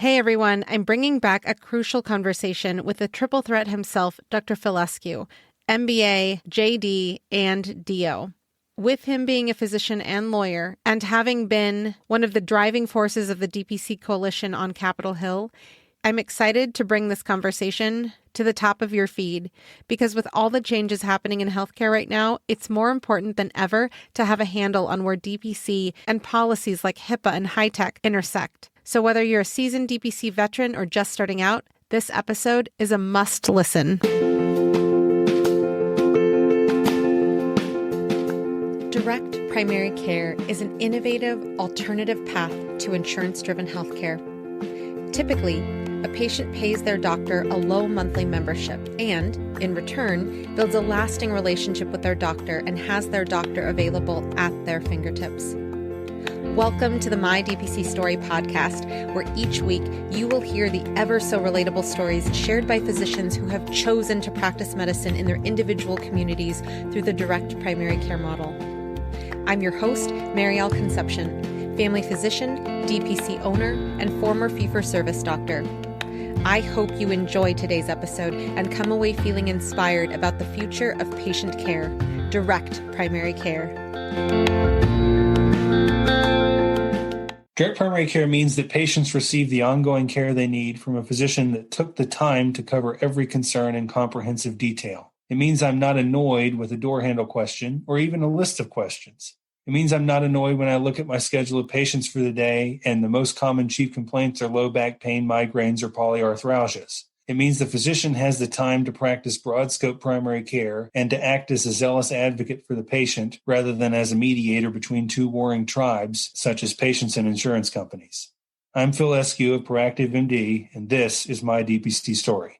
Hey everyone, I'm bringing back a crucial conversation with the triple threat himself, Dr. Phil Eskew, MBA, JD, and DO. With him being a physician and lawyer, and having been one of the driving forces of the DPC Coalition on Capitol Hill, I'm excited to bring this conversation to the top of your feed because with all the changes happening in healthcare right now, it's more important than ever to have a handle on where DPC and policies like HIPAA and high-tech intersect. So whether you're a seasoned DPC veteran or just starting out, this episode is a must listen. Direct primary care is an innovative alternative path to insurance-driven healthcare. Typically, a patient pays their doctor a low monthly membership and, in return, builds a lasting relationship with their doctor and has their doctor available at their fingertips. Welcome to the My DPC Story Podcast, where each week you will hear the ever-so-relatable stories shared by physicians who have chosen to practice medicine in their individual communities through the direct primary care model. I'm your host, Marielle Concepcion, family physician, DPC owner, and former fee-for-service doctor. I hope you enjoy today's episode and come away feeling inspired about the future of patient care, direct primary care. Direct primary care means that patients receive the ongoing care they need from a physician that took the time to cover every concern in comprehensive detail. It means I'm not annoyed with a door handle question or even a list of questions. It means I'm not annoyed when I look at my schedule of patients for the day and the most common chief complaints are low back pain, migraines, or polyarthralgias. It means the physician has the time to practice broad scope primary care and to act as a zealous advocate for the patient rather than as a mediator between two warring tribes, such as patients and insurance companies. I'm Phil Eskew of Proactive MD, and this is My DPC Story.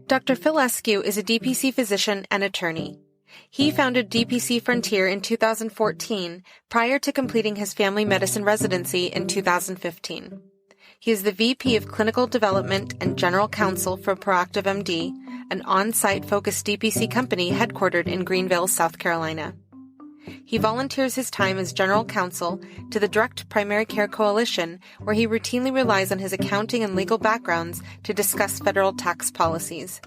Dr. Phil Eskew is a DPC physician and attorney. He founded DPC Frontier in 2014 prior to completing his family medicine residency in 2015. He is the VP of Clinical Development and General Counsel for Proactive MD, an on-site focused DPC company headquartered in Greenville, South Carolina. He volunteers his time as General Counsel to the Direct Primary Care Coalition, where he routinely relies on his accounting and legal backgrounds to discuss federal tax policies.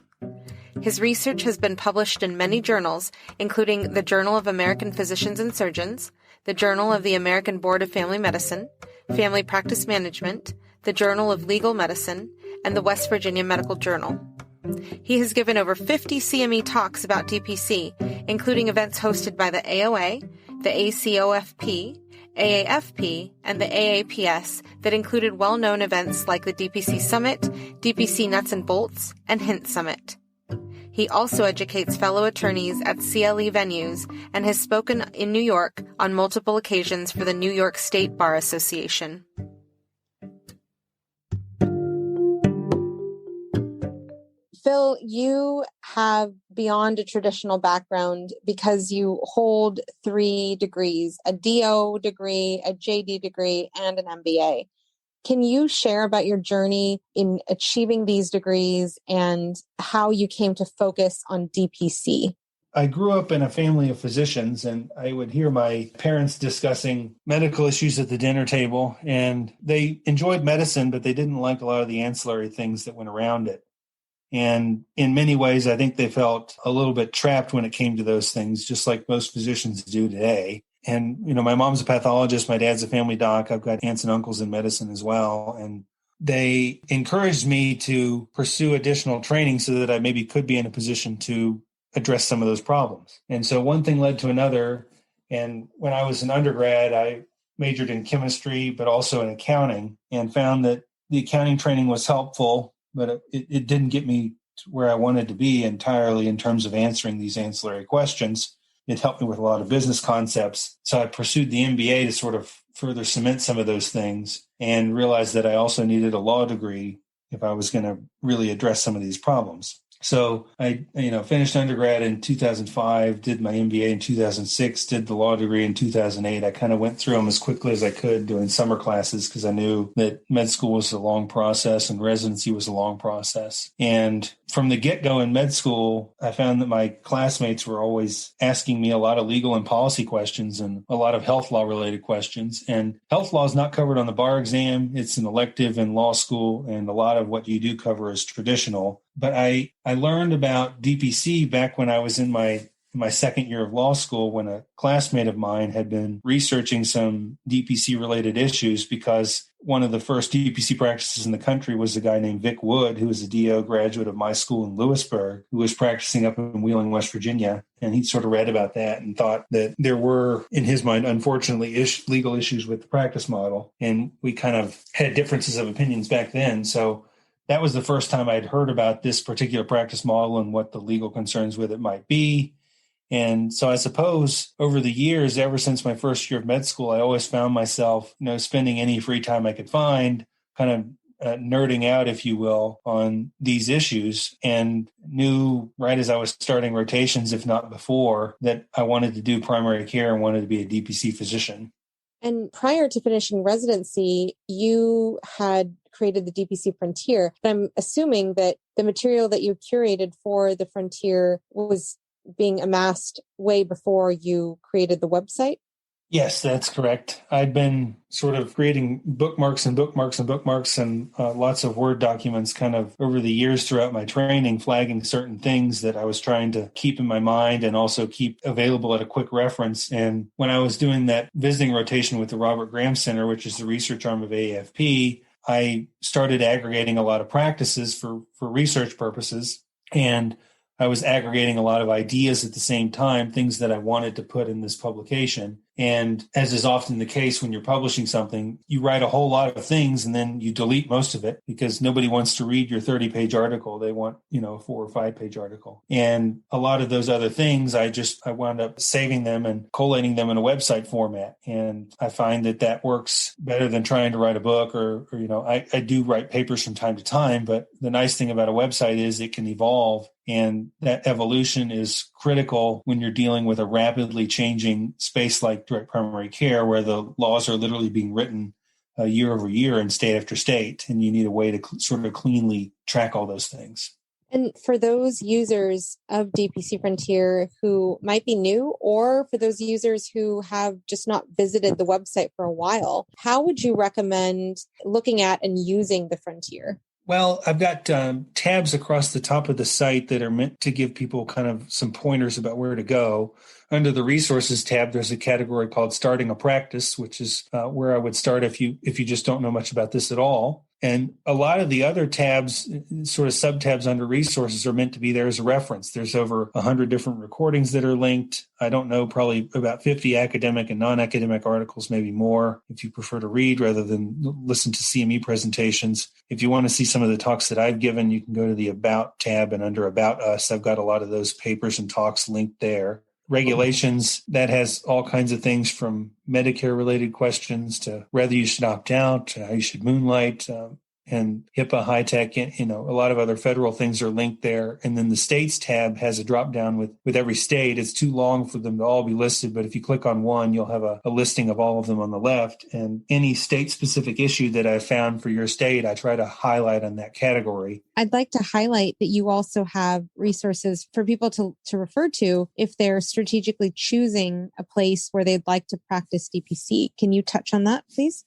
His research has been published in many journals, including the Journal of American Physicians and Surgeons, the Journal of the American Board of Family Medicine, Family Practice Management, the Journal of Legal Medicine, and the West Virginia Medical Journal. He has given over 50 CME talks about DPC, including events hosted by the AOA, the ACOFP, AAFP, and the AAPS that included well-known events like the DPC Summit, DPC Nuts and Bolts, and Hint Summit. He also educates fellow attorneys at CLE venues and has spoken in New York on multiple occasions for the New York State Bar Association. Phil, you have beyond a traditional background because you hold 3 degrees, a DO degree, a JD degree, and an MBA. Can you share about your journey in achieving these degrees and how you came to focus on DPC? I grew up in a family of physicians, and I would hear my parents discussing medical issues at the dinner table, and they enjoyed medicine, but they didn't like a lot of the ancillary things that went around it. And in many ways, I think they felt a little bit trapped when it came to those things, just like most physicians do today. And, my mom's a pathologist. My dad's a family doc. I've got aunts and uncles in medicine as well. And they encouraged me to pursue additional training so that I maybe could be in a position to address some of those problems. And so one thing led to another. And when I was an undergrad, I majored in chemistry, but also in accounting, and found that the accounting training was helpful, but it didn't get me to where I wanted to be entirely in terms of answering these ancillary questions. It helped me with a lot of business concepts. So I pursued the MBA to sort of further cement some of those things and realized that I also needed a law degree if I was going to really address some of these problems. So I, finished undergrad in 2005, did my MBA in 2006, did the law degree in 2008. I kind of went through them as quickly as I could doing summer classes because I knew that med school was a long process and residency was a long process. And from the get-go in med school, I found that my classmates were always asking me a lot of legal and policy questions and a lot of health law related questions. And health law is not covered on the bar exam. It's an elective in law school, and a lot of what you do cover is traditional. But I learned about DPC back when I was in my second year of law school, when a classmate of mine had been researching some DPC related issues, because one of the first DPC practices in the country was a guy named Vic Wood, who was a DO graduate of my school in Lewisburg, who was practicing up in Wheeling, West Virginia. And he'd sort of read about that and thought that there were, in his mind, unfortunately, legal issues with the practice model. And we kind of had differences of opinions back then. So that was the first time I'd heard about this particular practice model and what the legal concerns with it might be. And so I suppose over the years, ever since my first year of med school, I always found myself, spending any free time I could find, kind of nerding out, if you will, on these issues, and knew right as I was starting rotations, if not before, that I wanted to do primary care and wanted to be a DPC physician. And prior to finishing residency, you had created the DPC Frontier. I'm assuming that the material that you curated for the Frontier was being amassed way before you created the website? Yes, that's correct. I'd been sort of creating bookmarks and bookmarks and bookmarks and lots of Word documents kind of over the years throughout my training, flagging certain things that I was trying to keep in my mind and also keep available at a quick reference. And when I was doing that visiting rotation with the Robert Graham Center, which is the research arm of AAFP, I started aggregating a lot of practices for research purposes. And I was aggregating a lot of ideas at the same time, things that I wanted to put in this publication. And as is often the case when you're publishing something, you write a whole lot of things and then you delete most of it because nobody wants to read your 30-page article. They want, a 4 or 5-page article. And a lot of those other things, I wound up saving them and collating them in a website format. And I find that works better than trying to write a book or I do write papers from time to time, but the nice thing about a website is it can evolve. And that evolution is critical when you're dealing with a rapidly changing space like direct primary care, where the laws are literally being written year over year and state after state. And you need a way to sort of cleanly track all those things. And for those users of DPC Frontier who might be new, or for those users who have just not visited the website for a while, how would you recommend looking at and using the Frontier? Well, I've got tabs across the top of the site that are meant to give people kind of some pointers about where to go. Under the resources tab, there's a category called starting a practice, which is where I would start if you just don't know much about this at all. And a lot of the other tabs, sort of subtabs under resources, are meant to be there as a reference. There's over 100 different recordings that are linked. I don't know, probably about 50 academic and non-academic articles, maybe more, if you prefer to read rather than listen to CME presentations. If you want to see some of the talks that I've given, you can go to the About tab, and under About Us, I've got a lot of those papers and talks linked there. Regulations, that has all kinds of things from Medicare-related questions to whether you should opt out, to how you should moonlight, and HIPAA, high tech, a lot of other federal things are linked there. And then the states tab has a drop down with every state. It's too long for them to all be listed, but if you click on one, you'll have a listing of all of them on the left. And any state-specific issue that I found for your state, I try to highlight on that category. I'd like to highlight that you also have resources for people to refer to if they're strategically choosing a place where they'd like to practice DPC. Can you touch on that, please?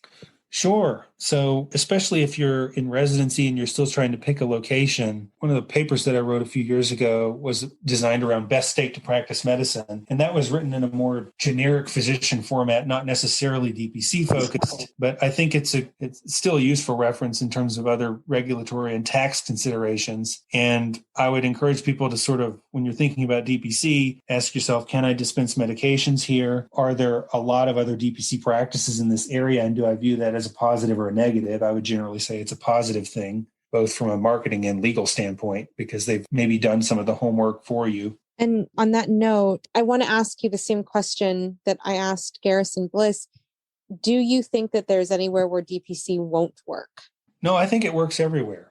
Sure. So especially if you're in residency and you're still trying to pick a location, one of the papers that I wrote a few years ago was designed around best state to practice medicine. And that was written in a more generic physician format, not necessarily DPC focused, but I think it's still a useful reference in terms of other regulatory and tax considerations. And I would encourage people to sort of, when you're thinking about DPC, ask yourself, can I dispense medications here? Are there a lot of other DPC practices in this area? And do I view that as a positive or a negative? I would generally say it's a positive thing, both from a marketing and legal standpoint, because they've maybe done some of the homework for you. And on that note, I want to ask you the same question that I asked Garrison Bliss. Do you think that there's anywhere where DPC won't work? No, I think it works everywhere.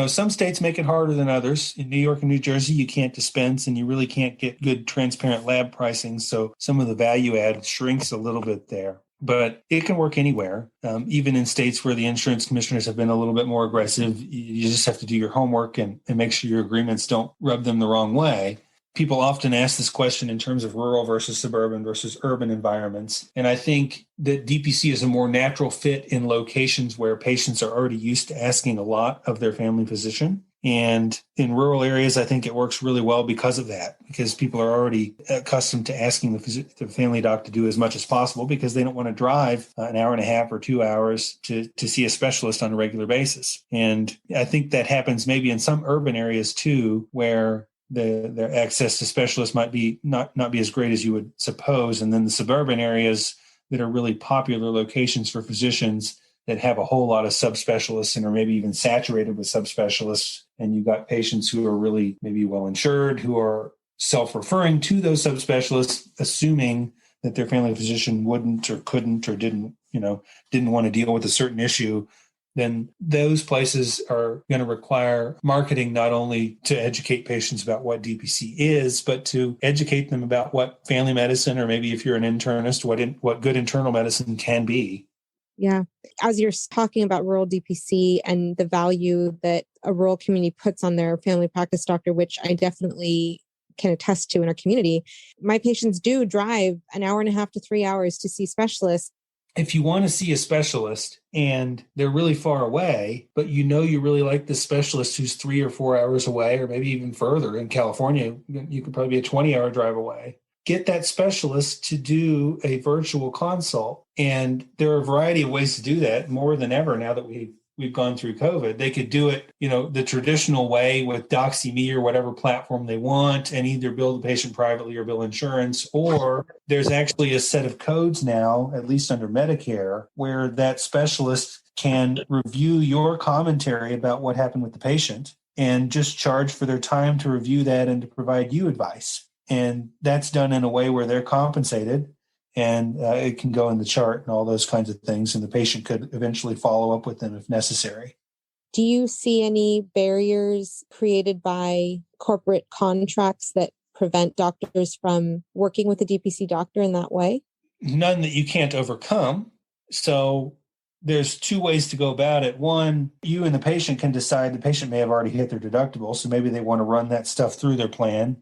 Some states make it harder than others. In New York and New Jersey, you can't dispense and you really can't get good transparent lab pricing. So some of the value add shrinks a little bit there. but it can work anywhere. Even in states where the insurance commissioners have been a little bit more aggressive, you just have to do your homework and make sure your agreements don't rub them the wrong way. People often ask this question in terms of rural versus suburban versus urban environments. And I think that DPC is a more natural fit in locations where patients are already used to asking a lot of their family physician. And in rural areas, I think it works really well because of that, because people are already accustomed to asking the family doc to do as much as possible because they don't want to drive an hour and a half or 2 hours to see a specialist on a regular basis. And I think that happens maybe in some urban areas too, where their access to specialists might be not be as great as you would suppose. And then the suburban areas that are really popular locations for physicians that have a whole lot of subspecialists and are maybe even saturated with subspecialists. And you've got patients who are really maybe well insured, who are self-referring to those subspecialists, assuming that their family physician wouldn't or couldn't or didn't want to deal with a certain issue. Then those places are going to require marketing not only to educate patients about what DPC is, but to educate them about what family medicine, or maybe if you're an internist, what good internal medicine can be. Yeah. As you're talking about rural DPC and the value that a rural community puts on their family practice doctor, which I definitely can attest to in our community, my patients do drive an hour and a half to 3 hours to see specialists. If you want to see a specialist and they're really far away, but you really like the specialist who's 3 or 4 hours away, or maybe even further in California, you could probably be a 20-hour drive away. Get that specialist to do a virtual consult. And there are a variety of ways to do that more than ever now that we've gone through COVID. They could do it, the traditional way with DoxyMe or whatever platform they want, and either bill the patient privately or bill insurance. Or there's actually a set of codes now, at least under Medicare, where that specialist can review your commentary about what happened with the patient and just charge for their time to review that and to provide you advice. And that's done in a way where they're compensated, and it can go in the chart and all those kinds of things. And the patient could eventually follow up with them if necessary. Do you see any barriers created by corporate contracts that prevent doctors from working with a DPC doctor in that way? None that you can't overcome. So there's two ways to go about it. One, you and the patient can decide. The patient may have already hit their deductible, so maybe they want to run that stuff through their plan.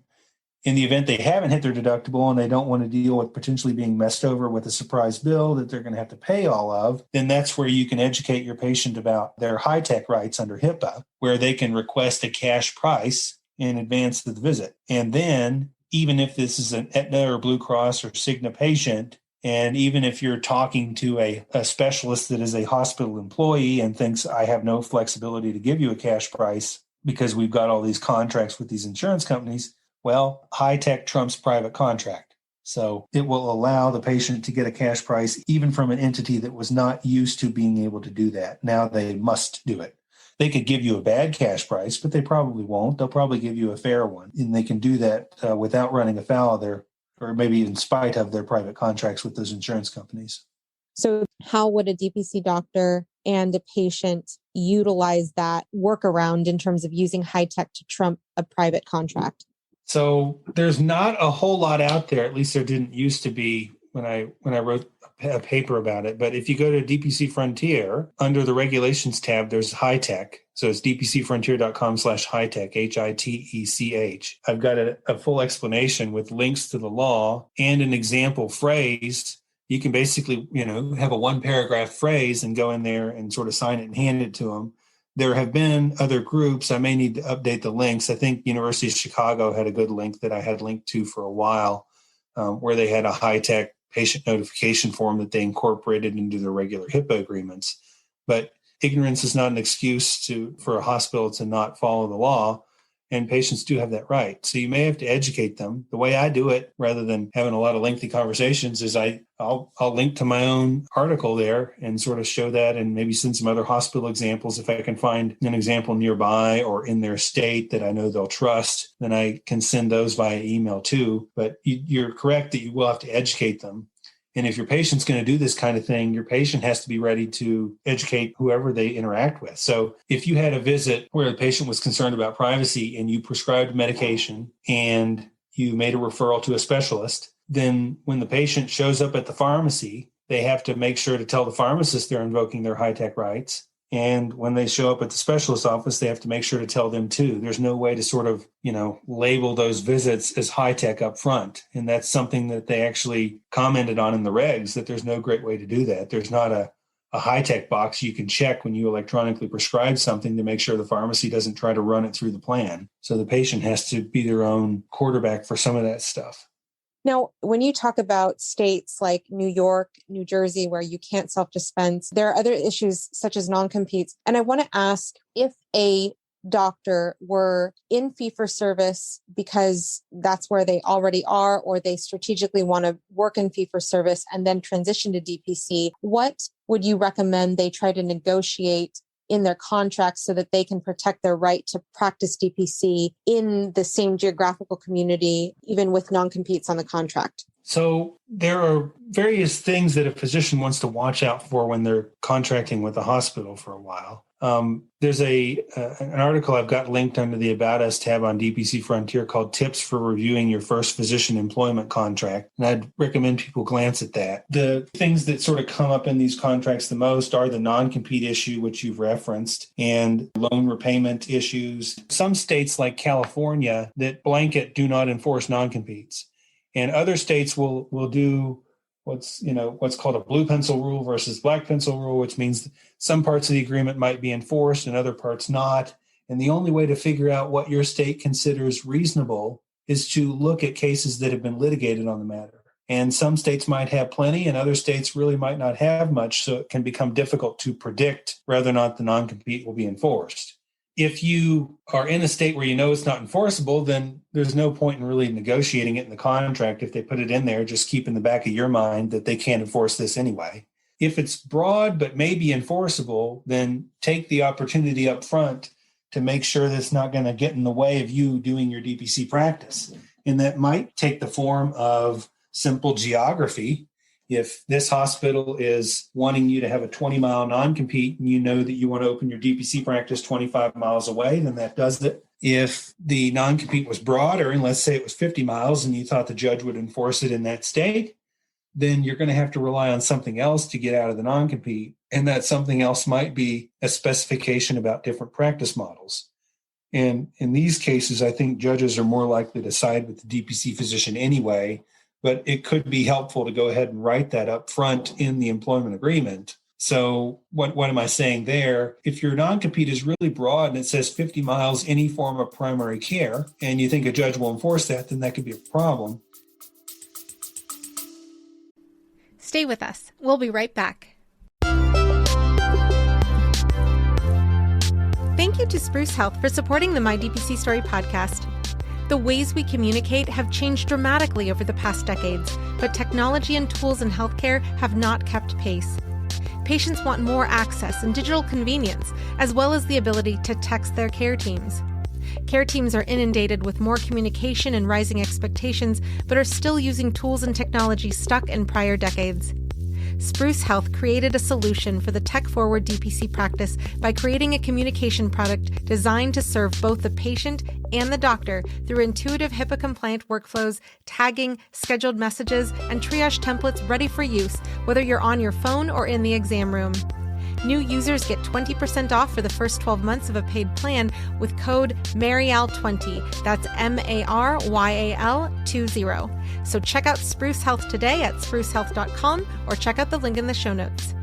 In the event they haven't hit their deductible and they don't want to deal with potentially being messed over with a surprise bill that they're going to have to pay all of, then that's where you can educate your patient about their high-tech rights under HIPAA, where they can request a cash price in advance of the visit. And then, even if this is an Aetna or Blue Cross or Cigna patient, and even if you're talking to a specialist that is a hospital employee and thinks, I have no flexibility to give you a cash price because we've got all these contracts with these insurance companies, well, high-tech trumps private contract. So it will allow the patient to get a cash price even from an entity that was not used to being able to do that. Now they must do it. They could give you a bad cash price, but they probably won't. They'll probably give you a fair one. And they can do that without running afoul of their, or maybe in spite of their private contracts with those insurance companies. So how would a DPC doctor and a patient utilize that workaround in terms of using high-tech to trump a private contract? So there's not a whole lot out there. At least there didn't used to be when I wrote a paper about it. But if you go to DPC Frontier, under the regulations tab, there's high-tech. So it's dpcfrontier.com/high-tech, HITECH. I've got a full explanation with links to the law and an example phrase. You can basically, have a one-paragraph phrase and go in there and sort of sign it and hand it to them. There have been other groups. I may need to update the links. I think University of Chicago had a good link that I had linked to for a while, where they had a high-tech patient notification form that they incorporated into their regular HIPAA agreements. But ignorance is not an excuse for a hospital to not follow the law, and patients do have that right. So you may have to educate them. The way I do it, rather than having a lot of lengthy conversations, is I'll link to my own article there and sort of show that, and maybe send some other hospital examples. If I can find an example nearby or in their state that I know they'll trust, then I can send those via email too. But you're correct that you will have to educate them. And if your patient's going to do this kind of thing, your patient has to be ready to educate whoever they interact with. So if you had a visit where the patient was concerned about privacy and you prescribed medication and you made a referral to a specialist, then when the patient shows up at the pharmacy, they have to make sure to tell the pharmacist they're invoking their high-tech rights. And when they show up at the specialist office, they have to make sure to tell them too. There's no way to sort of, label those visits as high-tech up front. And that's something that they actually commented on in the regs, that there's no great way to do that. There's not a high-tech box you can check when you electronically prescribe something to make sure the pharmacy doesn't try to run it through the plan. So the patient has to be their own quarterback for some of that stuff. Now, when you talk about states like New York, New Jersey, where you can't self-dispense, there are other issues such as non-competes. And I want to ask, if a doctor were in fee-for-service because that's where they already are, or they strategically want to work in fee-for-service and then transition to DPC, what would you recommend they try to negotiate in their contracts so that they can protect their right to practice DPC in the same geographical community, even with non-competes on the contract? So there are various things that a physician wants to watch out for when they're contracting with a hospital for a while. There's an article I've got linked under the About Us tab on DPC Frontier called Tips for Reviewing Your First Physician Employment Contract. And I'd recommend people glance at that. The things that sort of come up in these contracts the most are the non-compete issue, which you've referenced, and loan repayment issues. Some states like California that blanket do not enforce non-competes. And other states will do what's called a blue pencil rule versus black pencil rule, which means some parts of the agreement might be enforced and other parts not. And the only way to figure out what your state considers reasonable is to look at cases that have been litigated on the matter. And some states might have plenty and other states really might not have much, so it can become difficult to predict whether or not the non-compete will be enforced. If you are in a state where you know it's not enforceable, then there's no point in really negotiating it in the contract. If they put it in there, just keep in the back of your mind that they can't enforce this anyway. If it's broad but may be enforceable, then take the opportunity up front to make sure that it's not going to get in the way of you doing your DPC practice. And that might take the form of simple geography. If this hospital is wanting you to have a 20-mile non-compete and you know that you want to open your DPC practice 25 miles away, then that does it. If the non-compete was broader, and let's say it was 50 miles and you thought the judge would enforce it in that state, then you're going to have to rely on something else to get out of the non-compete. And that something else might be a specification about different practice models. And in these cases, I think judges are more likely to side with the DPC physician anyway, but it could be helpful to go ahead and write that up front in the employment agreement. So what am I saying there? If your non-compete is really broad and it says 50 miles, any form of primary care, and you think a judge will enforce that, then that could be a problem. Stay with us. We'll be right back. Thank you to Spruce Health for supporting the My DPC Story podcast. The ways we communicate have changed dramatically over the past decades, but technology and tools in healthcare have not kept pace. Patients want more access and digital convenience, as well as the ability to text their care teams. Care teams are inundated with more communication and rising expectations, but are still using tools and technology stuck in prior decades. Spruce Health created a solution for the tech-forward DPC practice by creating a communication product designed to serve both the patient and the doctor through intuitive HIPAA-compliant workflows, tagging, scheduled messages, and triage templates ready for use, whether you're on your phone or in the exam room. New users get 20% off for the first 12 months of a paid plan with code MARYAL20. That's MARYAL20. So check out Spruce Health today at sprucehealth.com or check out the link in the show notes.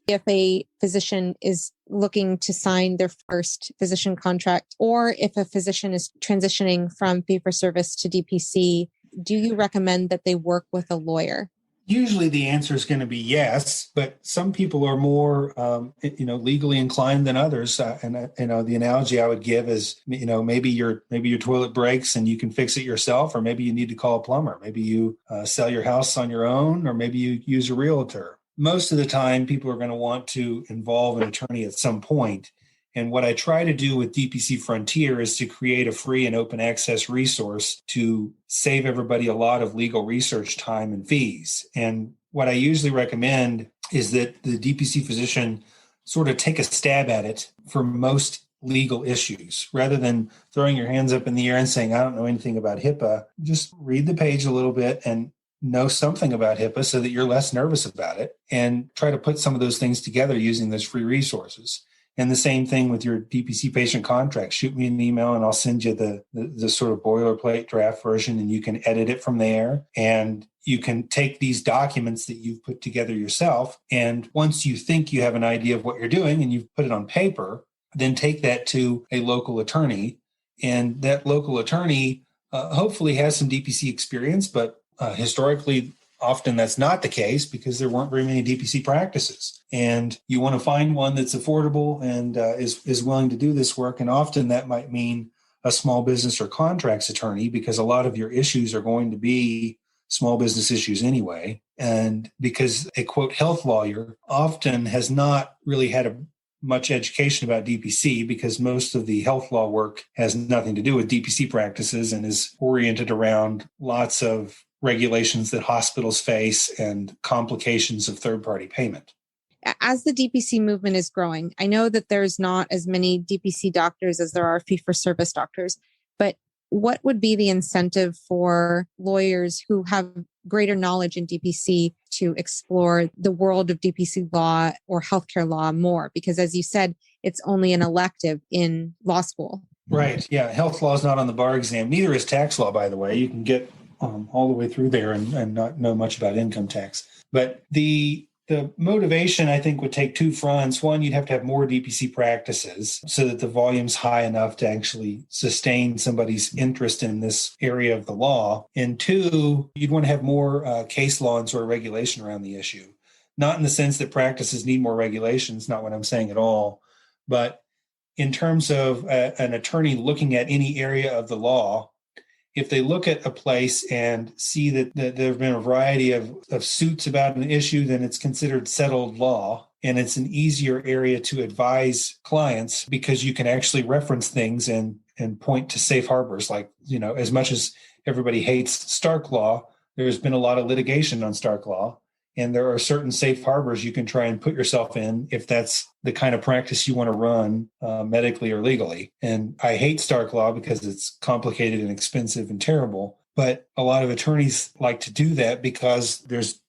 If a physician is looking to sign their first physician contract, or if a physician is transitioning from fee-for-service to DPC, do you recommend that they work with a lawyer? Usually the answer is going to be yes, but some people are more, legally inclined than others. The analogy I would give is, maybe your toilet breaks and you can fix it yourself, or maybe you need to call a plumber. Maybe you sell your house on your own, or maybe you use a realtor. Most of the time, people are going to want to involve an attorney at some point. And what I try to do with DPC Frontier is to create a free and open access resource to save everybody a lot of legal research time and fees. And what I usually recommend is that the DPC physician sort of take a stab at it. For most legal issues. Rather than throwing your hands up in the air and saying, I don't know anything about HIPAA, just read the page a little bit and know something about HIPAA so that you're less nervous about it, and try to put some of those things together using those free resources. And the same thing with your DPC patient contract. Shoot me an email and I'll send you the sort of boilerplate draft version, and you can edit it from there. And you can take these documents that you've put together yourself, and once you think you have an idea of what you're doing and you've put it on paper, then take that to a local attorney. And that local attorney hopefully has some DPC experience, but historically, often that's not the case because there weren't very many DPC practices. And you want to find one that's affordable and is willing to do this work. And often that might mean a small business or contracts attorney, because a lot of your issues are going to be small business issues anyway. And because a quote health lawyer often has not really had much education about DPC, because most of the health law work has nothing to do with DPC practices and is oriented around lots of regulations that hospitals face and complications of third-party payment. As the DPC movement is growing, I know that there's not as many DPC doctors as there are fee-for-service doctors, but what would be the incentive for lawyers who have greater knowledge in DPC to explore the world of DPC law or healthcare law more? Because as you said, it's only an elective in law school. Right. Yeah. Health law is not on the bar exam. Neither is tax law, by the way. You can get all the way through there and not know much about income tax. But the motivation, I think, would take two fronts. One, you'd have to have more DPC practices so that the volume's high enough to actually sustain somebody's interest in this area of the law. And two, you'd want to have more case law and sort of regulation around the issue. Not in the sense that practices need more regulations, not what I'm saying at all, but in terms of an attorney looking at any area of the law, if they look at a place and see that there have been a variety of suits about an issue, then it's considered settled law. And it's an easier area to advise clients because you can actually reference things and point to safe harbors. Like, as much as everybody hates Stark law, there's been a lot of litigation on Stark law. And there are certain safe harbors you can try and put yourself in if that's the kind of practice you want to run medically or legally. And I hate Stark law because it's complicated and expensive and terrible. But a lot of attorneys like to do that because there's,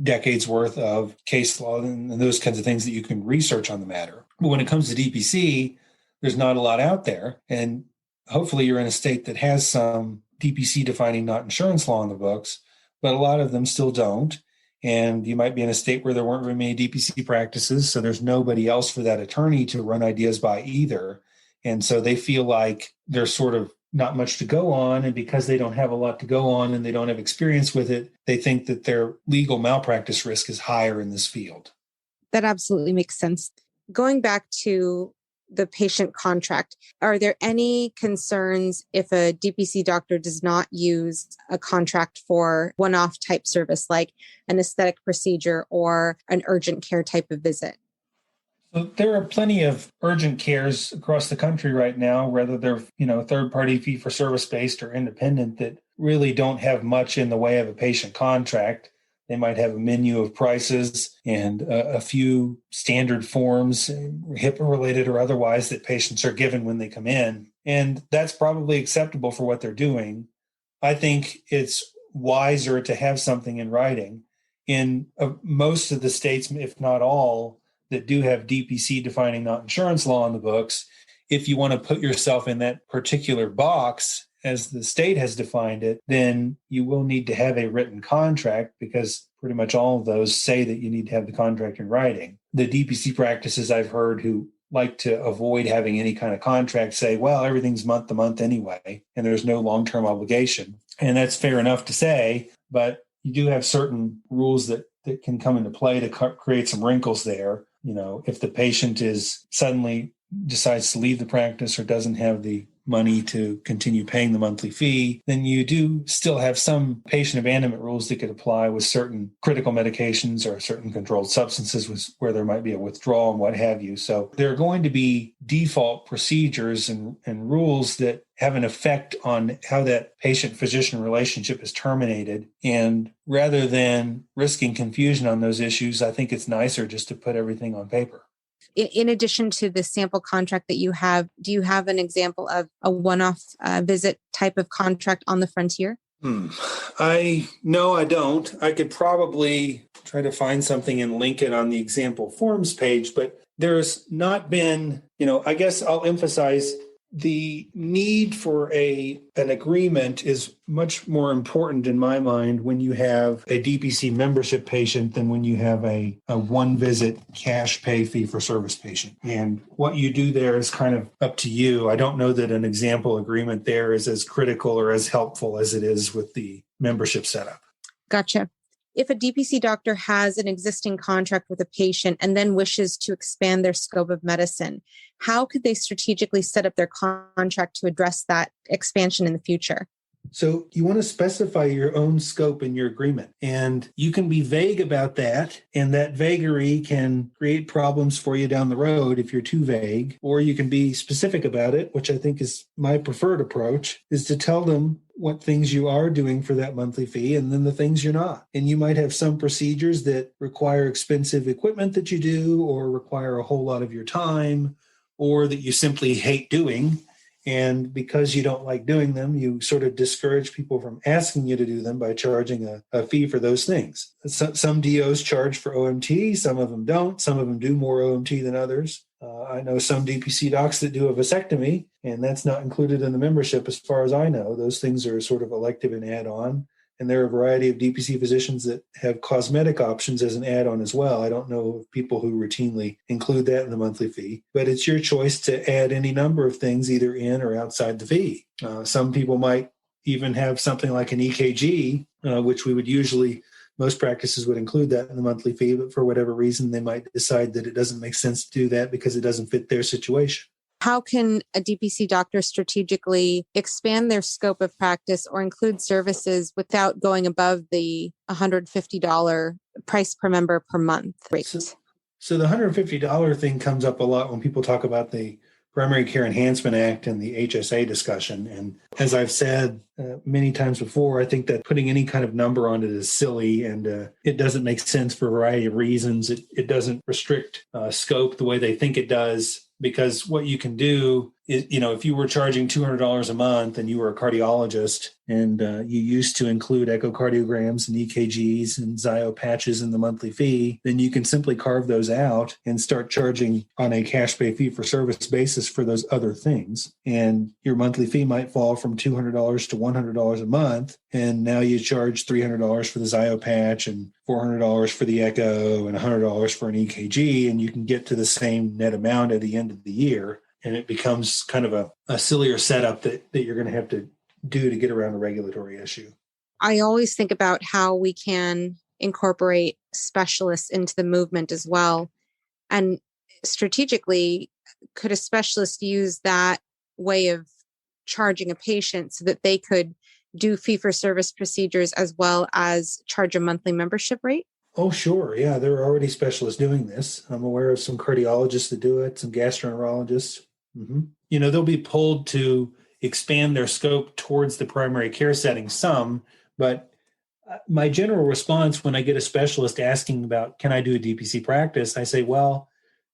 decades worth of case law and those kinds of things that you can research on the matter. But when it comes to DPC, there's not a lot out there. And hopefully you're in a state that has some DPC defining not insurance law in the books, but a lot of them still don't. And you might be in a state where there weren't very many DPC practices, so there's nobody else for that attorney to run ideas by either. And so they feel like there's sort of not much to go on. And because they don't have a lot to go on and they don't have experience with it, they think that their legal malpractice risk is higher in this field. That absolutely makes sense. Going back to the patient contract, are there any concerns if a DPC doctor does not use a contract for one-off type service like an aesthetic procedure or an urgent care type of visit? So there are plenty of urgent cares across the country right now, whether they're, third-party fee-for-service based or independent, that really don't have much in the way of a patient contract. They might have a menu of prices and a few standard forms, HIPAA related or otherwise, that patients are given when they come in. And that's probably acceptable for what they're doing. I think it's wiser to have something in writing. In most of the states, if not all, that do have DPC defining not insurance law in the books, if you want to put yourself in that particular box, as the state has defined it, then you will need to have a written contract, because pretty much all of those say that you need to have the contract in writing. The DPC practices I've heard who like to avoid having any kind of contract say, well, everything's month to month anyway, and there's no long-term obligation. And that's fair enough to say, but you do have certain rules that can come into play to create some wrinkles there. If the patient suddenly decides to leave the practice or doesn't have the money to continue paying the monthly fee, then you do still have some patient abandonment rules that could apply with certain critical medications or certain controlled substances where there might be a withdrawal and what have you. So there are going to be default procedures and rules that have an effect on how that patient-physician relationship is terminated. And rather than risking confusion on those issues, I think it's nicer just to put everything on paper. in addition to the sample contract that you have, do you have an example of a one-off visit type of contract on the frontier? No, I don't. I could probably try to find something and link it on the example forms page, but there's not been, I guess I'll emphasize the need for an agreement is much more important in my mind when you have a DPC membership patient than when you have a one visit cash pay fee for service patient. And what you do there is kind of up to you. I don't know that an example agreement there is as critical or as helpful as it is with the membership setup. Gotcha. If a DPC doctor has an existing contract with a patient and then wishes to expand their scope of medicine, how could they strategically set up their contract to address that expansion in the future? So you want to specify your own scope in your agreement, and you can be vague about that, and that vagary can create problems for you down the road if you're too vague, or you can be specific about it, which I think is my preferred approach, is to tell them what things you are doing for that monthly fee and then the things you're not. And you might have some procedures that require expensive equipment that you do or require a whole lot of your time or that you simply hate doing. And because you don't like doing them, you sort of discourage people from asking you to do them by charging a fee for those things. Some DOs charge for OMT, some of them don't. Some of them do more OMT than others. I know some DPC docs that do a vasectomy, and that's not included in the membership as far as I know. Those things are sort of elective and add-on. And there are a variety of DPC physicians that have cosmetic options as an add-on as well. I don't know of people who routinely include that in the monthly fee, but it's your choice to add any number of things either in or outside the fee. Some people might even have something like an EKG, which we would usually, most practices would include that in the monthly fee, but for whatever reason, they might decide that it doesn't make sense to do that because it doesn't fit their situation. How can a DPC doctor strategically expand their scope of practice or include services without going above the $150 price per member per month rate? So the $150 thing comes up a lot when people talk about the Primary Care Enhancement Act and the HSA discussion. And as I've said many times before, I think that putting any kind of number on it is silly and it doesn't make sense for a variety of reasons. It doesn't restrict scope the way they think it does. Because what you can do is, if you were charging $200 a month and you were a cardiologist and you used to include echocardiograms and EKGs and Zio patches in the monthly fee, then you can simply carve those out and start charging on a cash pay fee for service basis for those other things. And your monthly fee might fall from $200 to $100 a month. And now you charge $300 for the Zio patch and $400 for the echo and $100 for an EKG, and you can get to the same net amount at the end of the year. And it becomes kind of a sillier setup that you're going to have to do to get around a regulatory issue. I always think about how we can incorporate specialists into the movement as well. And strategically, could a specialist use that way of charging a patient so that they could do fee-for-service procedures as well as charge a monthly membership rate? Oh, sure. Yeah, there are already specialists doing this. I'm aware of some cardiologists that do it, some gastroenterologists. Mm-hmm. They'll be pulled to expand their scope towards the primary care setting some, but my general response when I get a specialist asking about, can I do a DPC practice? I say, well,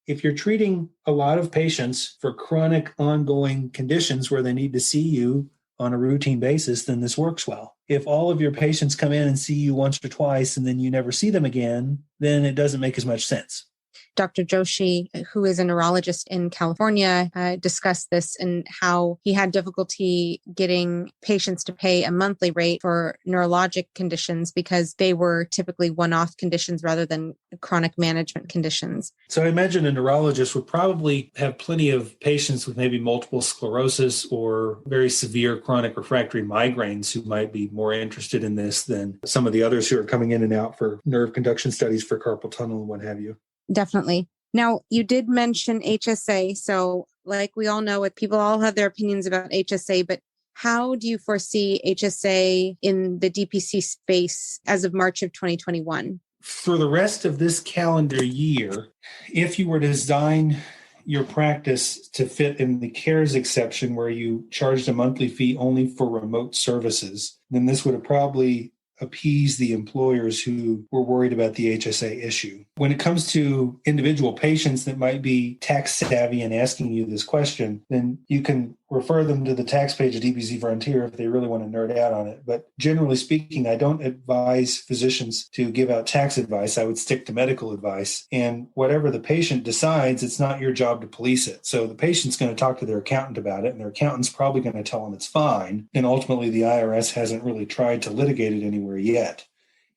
if you're treating a lot of patients for chronic ongoing conditions where they need to see you on a routine basis, then this works well. If all of your patients come in and see you once or twice and then you never see them again, then it doesn't make as much sense. Dr. Joshi, who is a neurologist in California, discussed this and how he had difficulty getting patients to pay a monthly rate for neurologic conditions because they were typically one-off conditions rather than chronic management conditions. So I imagine a neurologist would probably have plenty of patients with maybe multiple sclerosis or very severe chronic refractory migraines who might be more interested in this than some of the others who are coming in and out for nerve conduction studies for carpal tunnel and what have you. Definitely. Now, you did mention HSA. So like we all know it, people all have their opinions about HSA, but how do you foresee HSA in the DPC space as of March of 2021? For the rest of this calendar year, if you were to design your practice to fit in the CARES exception where you charged a monthly fee only for remote services, then this would have probably appease the employers who were worried about the HSA issue. When it comes to individual patients that might be tax savvy and asking you this question, then you can refer them to the tax page of DPC Frontier if they really want to nerd out on it. But generally speaking, I don't advise physicians to give out tax advice. I would stick to medical advice. And whatever the patient decides, it's not your job to police it. So the patient's going to talk to their accountant about it, and their accountant's probably going to tell them it's fine. And ultimately, the IRS hasn't really tried to litigate it anywhere yet.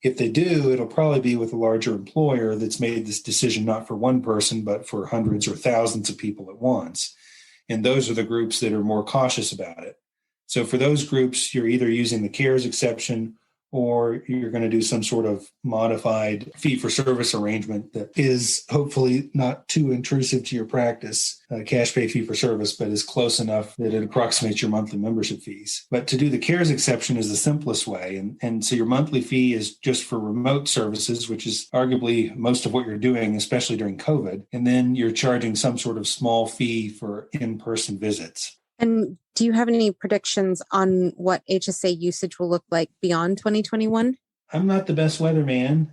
If they do, it'll probably be with a larger employer that's made this decision not for one person, but for hundreds or thousands of people at once. And those are the groups that are more cautious about it. So for those groups, you're either using the CARES exception or you're going to do some sort of modified fee-for-service arrangement that is hopefully not too intrusive to your practice, cash pay fee-for-service, but is close enough that it approximates your monthly membership fees. But to do the CARES exception is the simplest way. And so your monthly fee is just for remote services, which is arguably most of what you're doing, especially during COVID. And then you're charging some sort of small fee for in-person visits. And do you have any predictions on what HSA usage will look like beyond 2021? I'm not the best weatherman.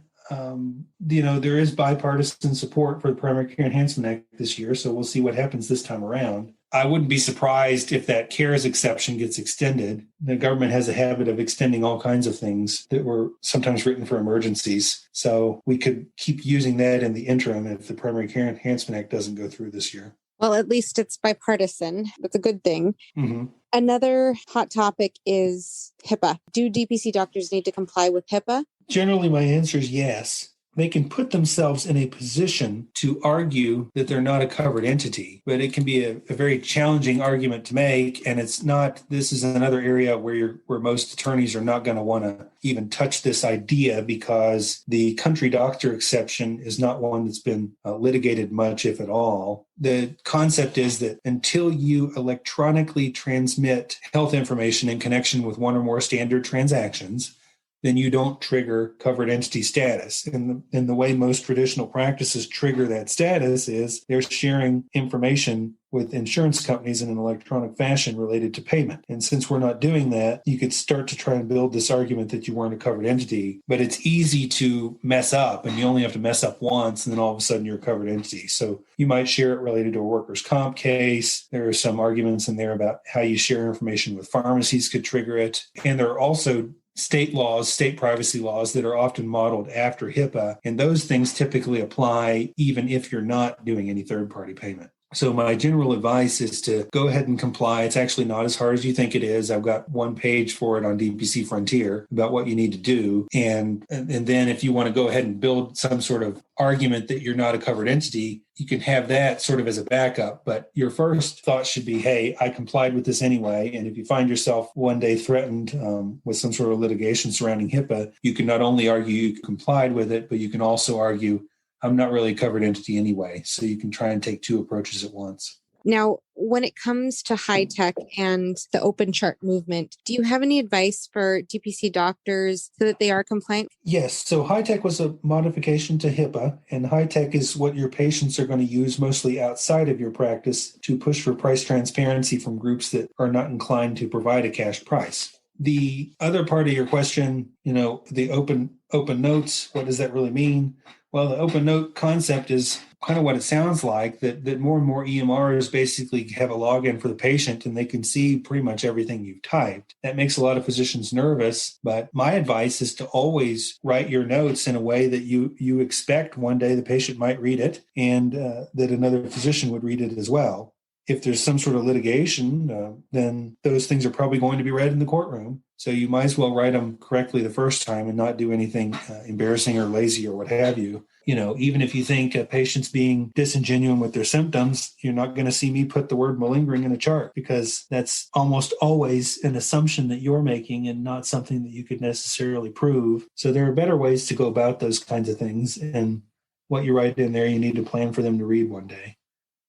There is bipartisan support for the Primary Care Enhancement Act this year, so we'll see what happens this time around. I wouldn't be surprised if that CARES exception gets extended. The government has a habit of extending all kinds of things that were sometimes written for emergencies. So we could keep using that in the interim if the Primary Care Enhancement Act doesn't go through this year. Well, at least it's bipartisan. That's a good thing. Mm-hmm. Another hot topic is HIPAA. Do DPC doctors need to comply with HIPAA? Generally, my answer is yes. They can put themselves in a position to argue that they're not a covered entity, but it can be a very challenging argument to make. And this is another area where most attorneys are not going to want to even touch this idea because the country doctor exception is not one that's been litigated much, if at all. The concept is that until you electronically transmit health information in connection with one or more standard transactions, then you don't trigger covered entity status. And the way most traditional practices trigger that status is they're sharing information with insurance companies in an electronic fashion related to payment. And since we're not doing that, you could start to try and build this argument that you weren't a covered entity, but it's easy to mess up and you only have to mess up once and then all of a sudden you're a covered entity. So you might share it related to a workers' comp case. There are some arguments in there about how you share information with pharmacies could trigger it. And there are also state laws, state privacy laws that are often modeled after HIPAA. And those things typically apply even if you're not doing any third-party payment. So my general advice is to go ahead and comply. It's actually not as hard as you think it is. I've got one page for it on DPC Frontier about what you need to do. And then if you want to go ahead and build some sort of argument that you're not a covered entity, you can have that sort of as a backup. But your first thought should be, hey, I complied with this anyway. And if you find yourself one day threatened with some sort of litigation surrounding HIPAA, you can not only argue you complied with it, but you can also argue, I'm not really a covered entity anyway. So you can try and take two approaches at once. Now, when it comes to high tech and the open chart movement, do you have any advice for DPC doctors so that they are compliant? Yes. So high tech was a modification to HIPAA, and high tech is what your patients are going to use mostly outside of your practice to push for price transparency from groups that are not inclined to provide a cash price. The other part of your question, the open notes, what does that really mean? Well, the open note concept is kind of what it sounds like, that more and more EMRs basically have a login for the patient and they can see pretty much everything you've typed. That makes a lot of physicians nervous, but my advice is to always write your notes in a way that you expect one day the patient might read it and that another physician would read it as well. If there's some sort of litigation, then those things are probably going to be read in the courtroom. So you might as well write them correctly the first time and not do anything embarrassing or lazy or what have you. Even if you think a patient's being disingenuous with their symptoms, you're not going to see me put the word malingering in a chart because that's almost always an assumption that you're making and not something that you could necessarily prove. So there are better ways to go about those kinds of things. And what you write in there, you need to plan for them to read one day.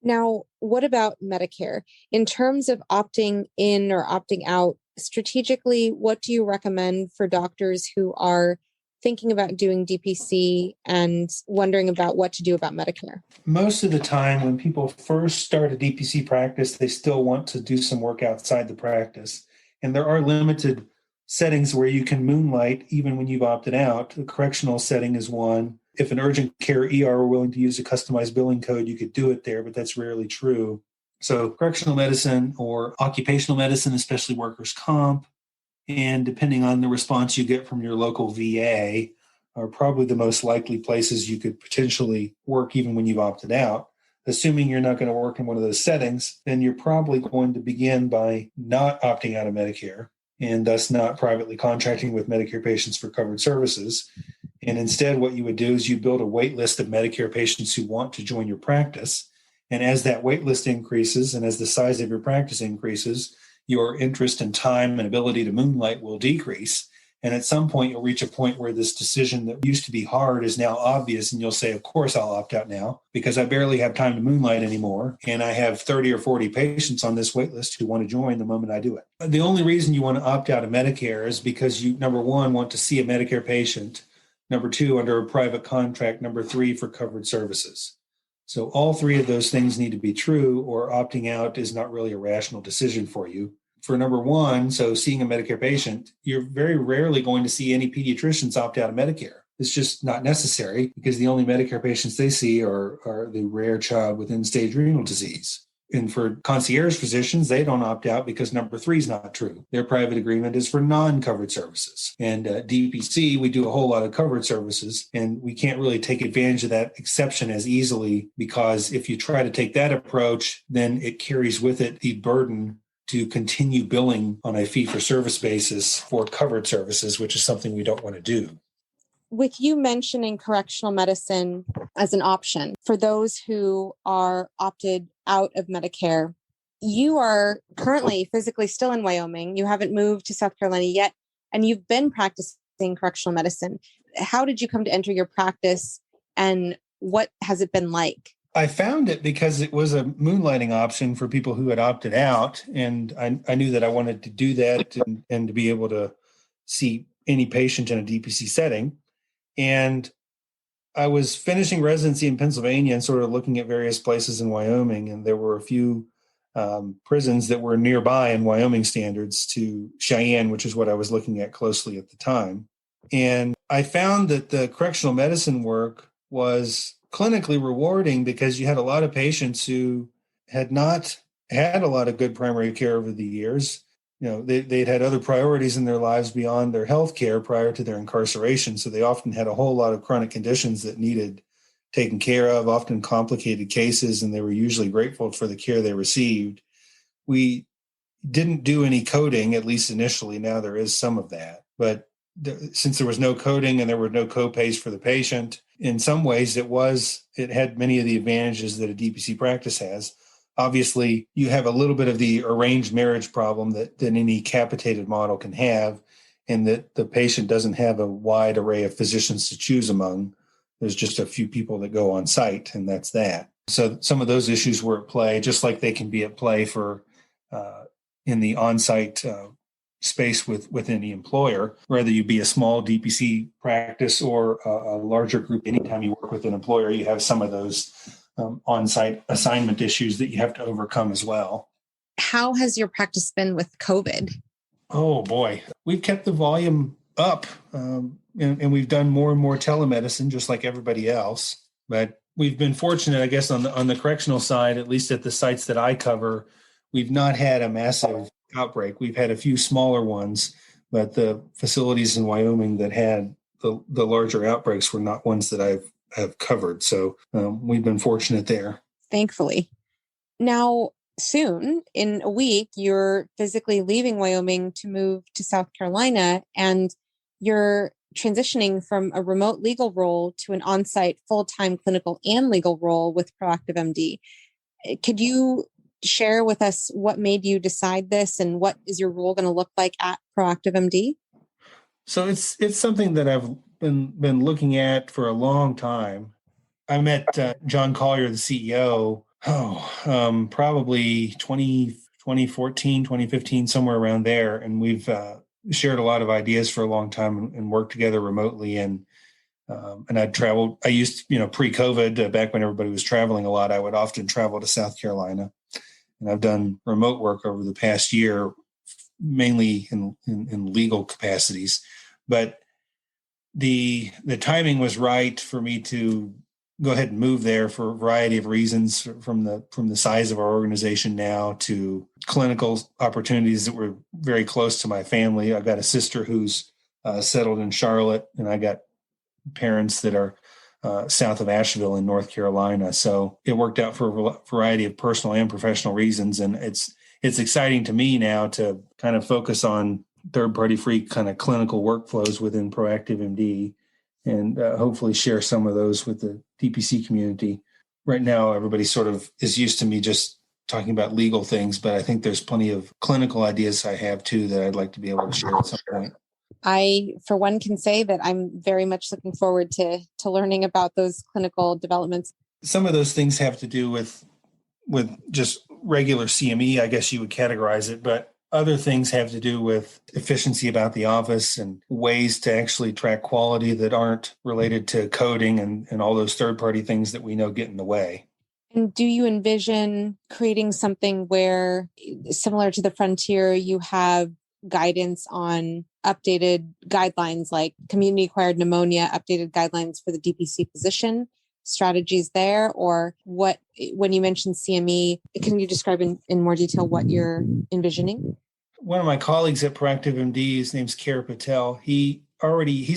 Now, what about Medicare? In terms of opting in or opting out, strategically, what do you recommend for doctors who are thinking about doing DPC and wondering about what to do about Medicare? Most of the time, when people first start a DPC practice, they still want to do some work outside the practice. And there are limited settings where you can moonlight even when you've opted out. The correctional setting is one. If an urgent care ER were willing to use a customized billing code, you could do it there, but that's rarely true. So correctional medicine or occupational medicine, especially workers' comp, and depending on the response you get from your local VA, are probably the most likely places you could potentially work even when you've opted out. Assuming you're not going to work in one of those settings, then you're probably going to begin by not opting out of Medicare and thus not privately contracting with Medicare patients for covered services. And instead, what you would do is you build a wait list of Medicare patients who want to join your practice. And as that wait list increases and as the size of your practice increases, your interest and time and ability to moonlight will decrease. And at some point, you'll reach a point where this decision that used to be hard is now obvious. And you'll say, of course, I'll opt out now because I barely have time to moonlight anymore. And I have 30 or 40 patients on this wait list who want to join the moment I do it. The only reason you want to opt out of Medicare is because you, number one, want to see a Medicare patient. Number two, under a private contract. Number three, for covered services. So all three of those things need to be true, or opting out is not really a rational decision for you. For number one, so seeing a Medicare patient, you're very rarely going to see any pediatricians opt out of Medicare. It's just not necessary because the only Medicare patients they see are the rare child with end-stage renal disease. And for concierge physicians, they don't opt out because number three is not true. Their private agreement is for non-covered services. And DPC, we do a whole lot of covered services, and we can't really take advantage of that exception as easily because if you try to take that approach, then it carries with it the burden to continue billing on a fee-for-service basis for covered services, which is something we don't want to do. With you mentioning correctional medicine as an option for those who are opted out of Medicare, you are currently physically still in Wyoming. You haven't moved to South Carolina yet, and you've been practicing correctional medicine. How did you come to enter your practice, and what has it been like? I found it because it was a moonlighting option for people who had opted out. And I knew that I wanted to do that and to be able to see any patient in a DPC setting. And I was finishing residency in Pennsylvania and sort of looking at various places in Wyoming. And there were a few prisons that were nearby in Wyoming standards to Cheyenne, which is what I was looking at closely at the time. And I found that the correctional medicine work was clinically rewarding because you had a lot of patients who had not had a lot of good primary care over the years. You know, they'd had other priorities in their lives beyond their health care prior to their incarceration. So they often had a whole lot of chronic conditions that needed taken care of, often complicated cases, and they were usually grateful for the care they received. We didn't do any coding, at least initially. Now there is some of that. But since there was no coding and there were no co-pays for the patient, in some ways it had many of the advantages that a DPC practice has. Obviously, you have a little bit of the arranged marriage problem that any capitated model can have, and that the patient doesn't have a wide array of physicians to choose among. There's just a few people that go on site, and that's that. So some of those issues were at play, just like they can be at play for in the on-site space with any employer, whether you be a small DPC practice or a larger group. Anytime you work with an employer, you have some of those on-site assignment issues that you have to overcome as well. How has your practice been with COVID? Oh boy, we've kept the volume up and we've done more and more telemedicine, just like everybody else. But we've been fortunate, I guess, on the correctional side, at least at the sites that I cover, we've not had a massive outbreak. We've had a few smaller ones, but the facilities in Wyoming that had the larger outbreaks were not ones that I've covered. So we've been fortunate there. Thankfully. Now, soon, in a week, you're physically leaving Wyoming to move to South Carolina, and you're transitioning from a remote legal role to an on-site full-time clinical and legal role with Proactive MD. Could you share with us what made you decide this, and what is your role going to look like at Proactive MD? So it's something that I've been looking at for a long time. I met John Collier, the CEO, probably 2014, 2015, somewhere around there. And we've shared a lot of ideas for a long time and worked together remotely. And I'd traveled. I used, pre-COVID, back when everybody was traveling a lot, I would often travel to South Carolina. And I've done remote work over the past year mainly in legal capacities. But the timing was right for me to go ahead and move there for a variety of reasons, from the size of our organization now to clinical opportunities that were very close to my family. I've got a sister who's settled in Charlotte, and I got parents that are south of Asheville in North Carolina. So it worked out for a variety of personal and professional reasons. And it's exciting to me now to kind of focus on third-party free kind of clinical workflows within Proactive MD, and hopefully share some of those with the DPC community. Right now, everybody sort of is used to me just talking about legal things, but I think there's plenty of clinical ideas I have too that I'd like to be able to share at some point. I, for one, can say that I'm very much looking forward to learning about those clinical developments. Some of those things have to do with just regular CME, I guess you would categorize it, but other things have to do with efficiency about the office and ways to actually track quality that aren't related to coding and all those third-party things that we know get in the way. And do you envision creating something where, similar to the Frontier, you have guidance on updated guidelines like community-acquired pneumonia, updated guidelines for the DPC physician, strategies there? Or what, when you mentioned CME, can you describe in more detail what you're envisioning? One of my colleagues at Proactive MD, his name's Kara Patel. He's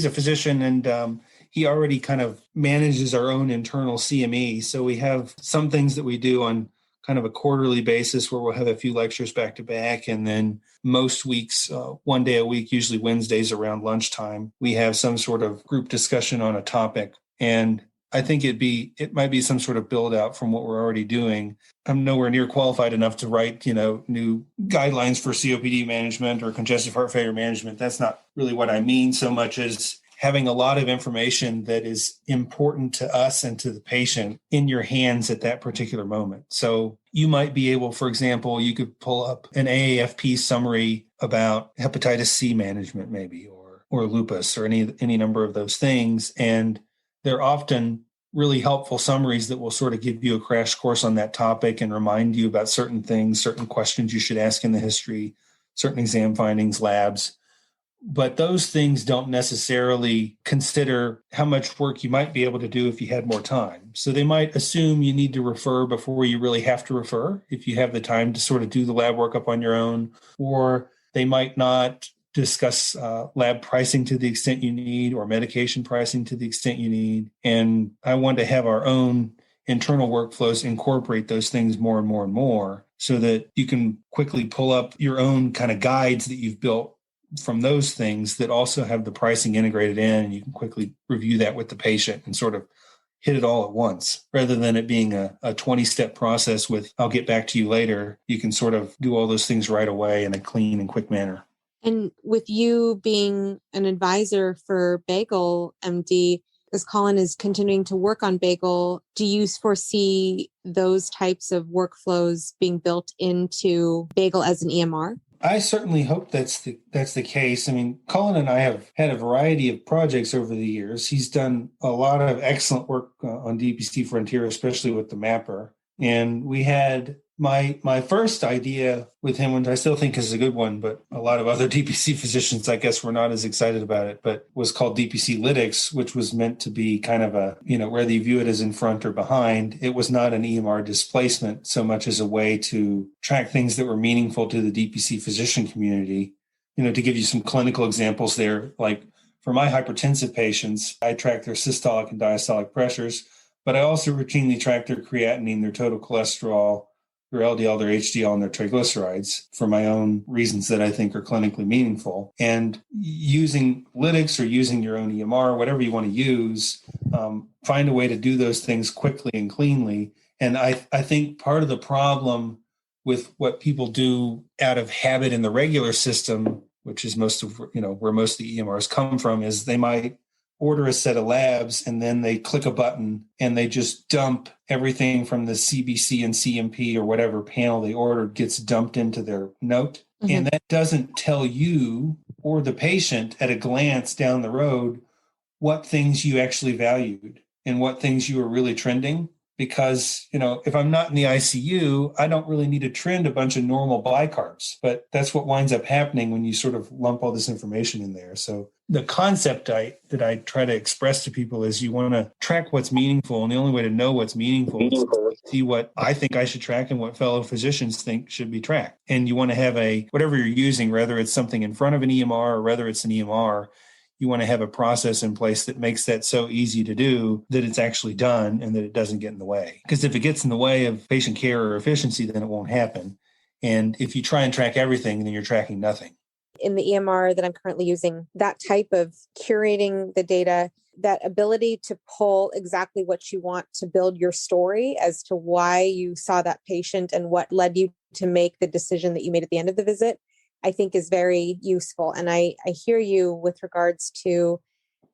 a physician, and he already kind of manages our own internal CME. So we have some things that we do on kind of a quarterly basis where we'll have a few lectures back to back. And then most weeks, one day a week, usually Wednesdays around lunchtime, we have some sort of group discussion on a topic. And I think it might be some sort of build out from what we're already doing. I'm nowhere near qualified enough to write, new guidelines for COPD management or congestive heart failure management. That's not really what I mean so much as having a lot of information that is important to us and to the patient in your hands at that particular moment. So you might be able, for example, you could pull up an AAFP summary about hepatitis C management maybe, or lupus, or any number of those things. And they're often really helpful summaries that will sort of give you a crash course on that topic and remind you about certain things, certain questions you should ask in the history, certain exam findings, labs. But those things don't necessarily consider how much work you might be able to do if you had more time. So they might assume you need to refer before you really have to refer, if you have the time to sort of do the lab workup on your own, or they might not discuss lab pricing to the extent you need, or medication pricing to the extent you need. And I want to have our own internal workflows incorporate those things more and more and more, so that you can quickly pull up your own kind of guides that you've built from those things that also have the pricing integrated in, and you can quickly review that with the patient and sort of hit it all at once, rather than it being a 20-step process with, I'll get back to you later. You can sort of do all those things right away in a clean and quick manner. And with you being an advisor for Bagel MD, as Colin is continuing to work on Bagel, do you foresee those types of workflows being built into Bagel as an EMR? I certainly hope that's the case. I mean, Colin and I have had a variety of projects over the years. He's done a lot of excellent work on DPC Frontier, especially with the mapper. And we had my first idea with him, which I still think is a good one, but a lot of other DPC physicians, I guess, were not as excited about it, but was called DPC Lytics, which was meant to be kind of a, whether you view it as in front or behind. It was not an EMR displacement so much as a way to track things that were meaningful to the DPC physician community. To give you some clinical examples there, like for my hypertensive patients, I track their systolic and diastolic pressures, but I also routinely track their creatinine, their total cholesterol, their LDL, their HDL, and their triglycerides for my own reasons that I think are clinically meaningful. And using Lytics or using your own EMR, whatever you want to use, find a way to do those things quickly and cleanly. And I think part of the problem with what people do out of habit in the regular system, which is most of, where most of the EMRs come from, is they might order a set of labs and then they click a button and they just dump everything from the CBC and CMP or whatever panel they ordered gets dumped into their note. Mm-hmm. And that doesn't tell you or the patient at a glance down the road what things you actually valued and what things you were really trending. because, if I'm not in the ICU, I don't really need to trend a bunch of normal bicarbs. But that's what winds up happening when you sort of lump all this information in there. So the concept that I try to express to people is you want to track what's meaningful. And the only way to know what's meaningful is to see what I think I should track and what fellow physicians think should be tracked. And you want to have whatever you're using, whether it's something in front of an EMR or whether it's an EMR, you want to have a process in place that makes that so easy to do that it's actually done and that it doesn't get in the way. Because if it gets in the way of patient care or efficiency, then it won't happen. And if you try and track everything, then you're tracking nothing. In the EMR that I'm currently using, that type of curating the data, that ability to pull exactly what you want to build your story as to why you saw that patient and what led you to make the decision that you made at the end of the visit, I think is very useful. And I hear you with regards to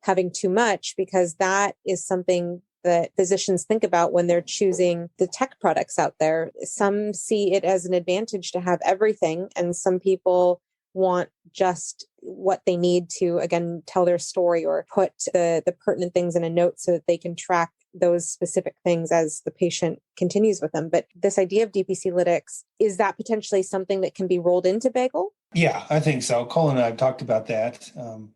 having too much, because that is something that physicians think about when they're choosing the tech products out there. Some see it as an advantage to have everything, and some people want just what they need to, again, tell their story or put the pertinent things in a note so that they can track those specific things as the patient continues with them. But this idea of DPC Lytics, is that potentially something that can be rolled into Bagel? Yeah, I think so. Colin and I have talked about that.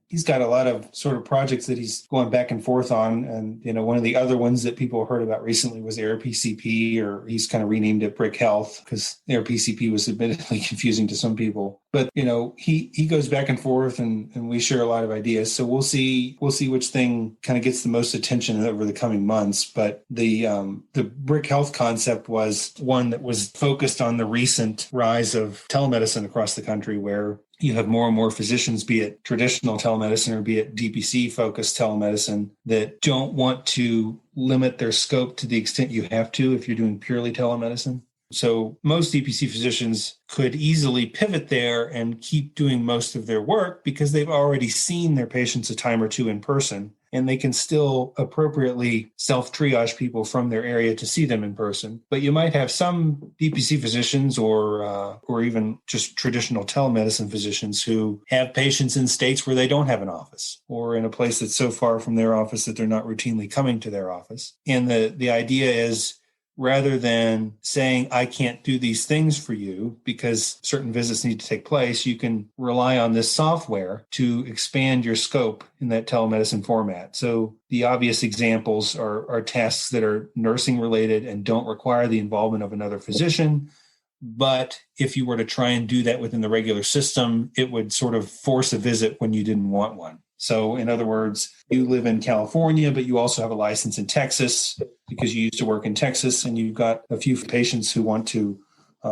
He's got a lot of sort of projects that he's going back and forth on. And, one of the other ones that people heard about recently was AirPCP, or he's kind of renamed it Brick Health, because AirPCP was admittedly confusing to some people. But, he goes back and forth and we share a lot of ideas. So we'll see which thing kind of gets the most attention over the coming months. But the Brick Health concept was one that was focused on the recent rise of telemedicine across the country, where you have more and more physicians, be it traditional telemedicine or be it DPC-focused telemedicine, that don't want to limit their scope to the extent you have to if you're doing purely telemedicine. So most DPC physicians could easily pivot there and keep doing most of their work because they've already seen their patients a time or two in person, and they can still appropriately self-triage people from their area to see them in person. But you might have some DPC physicians or even just traditional telemedicine physicians who have patients in states where they don't have an office, or in a place that's so far from their office that they're not routinely coming to their office. And the idea is, rather than saying, I can't do these things for you because certain visits need to take place, you can rely on this software to expand your scope in that telemedicine format. So the obvious examples are tasks that are nursing related and don't require the involvement of another physician. But if you were to try and do that within the regular system, it would sort of force a visit when you didn't want one. So in other words, you live in California, but you also have a license in Texas because you used to work in Texas, and you've got a few patients who want to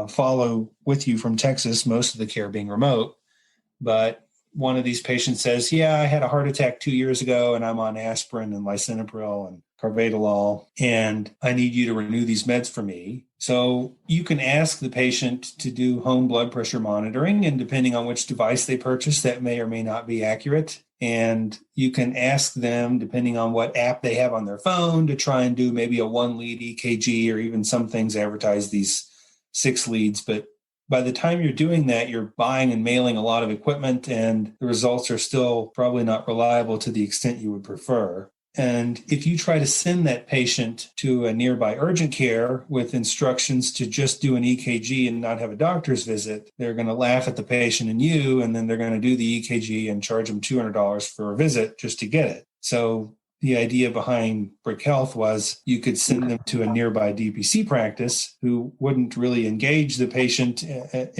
follow with you from Texas, most of the care being remote. But one of these patients says, I had a heart attack 2 years ago, and I'm on aspirin and lisinopril and carvedilol, and I need you to renew these meds for me. So you can ask the patient to do home blood pressure monitoring, and depending on which device they purchase, that may or may not be accurate. And you can ask them, depending on what app they have on their phone, to try and do maybe a 1-lead EKG, or even some things advertise these 6 leads. But by the time you're doing that, you're buying and mailing a lot of equipment, and the results are still probably not reliable to the extent you would prefer. And if you try to send that patient to a nearby urgent care with instructions to just do an EKG and not have a doctor's visit, they're going to laugh at the patient and you, and then they're going to do the EKG and charge them $200 for a visit just to get it. So the idea behind Brick Health was you could send them to a nearby DPC practice who wouldn't really engage the patient at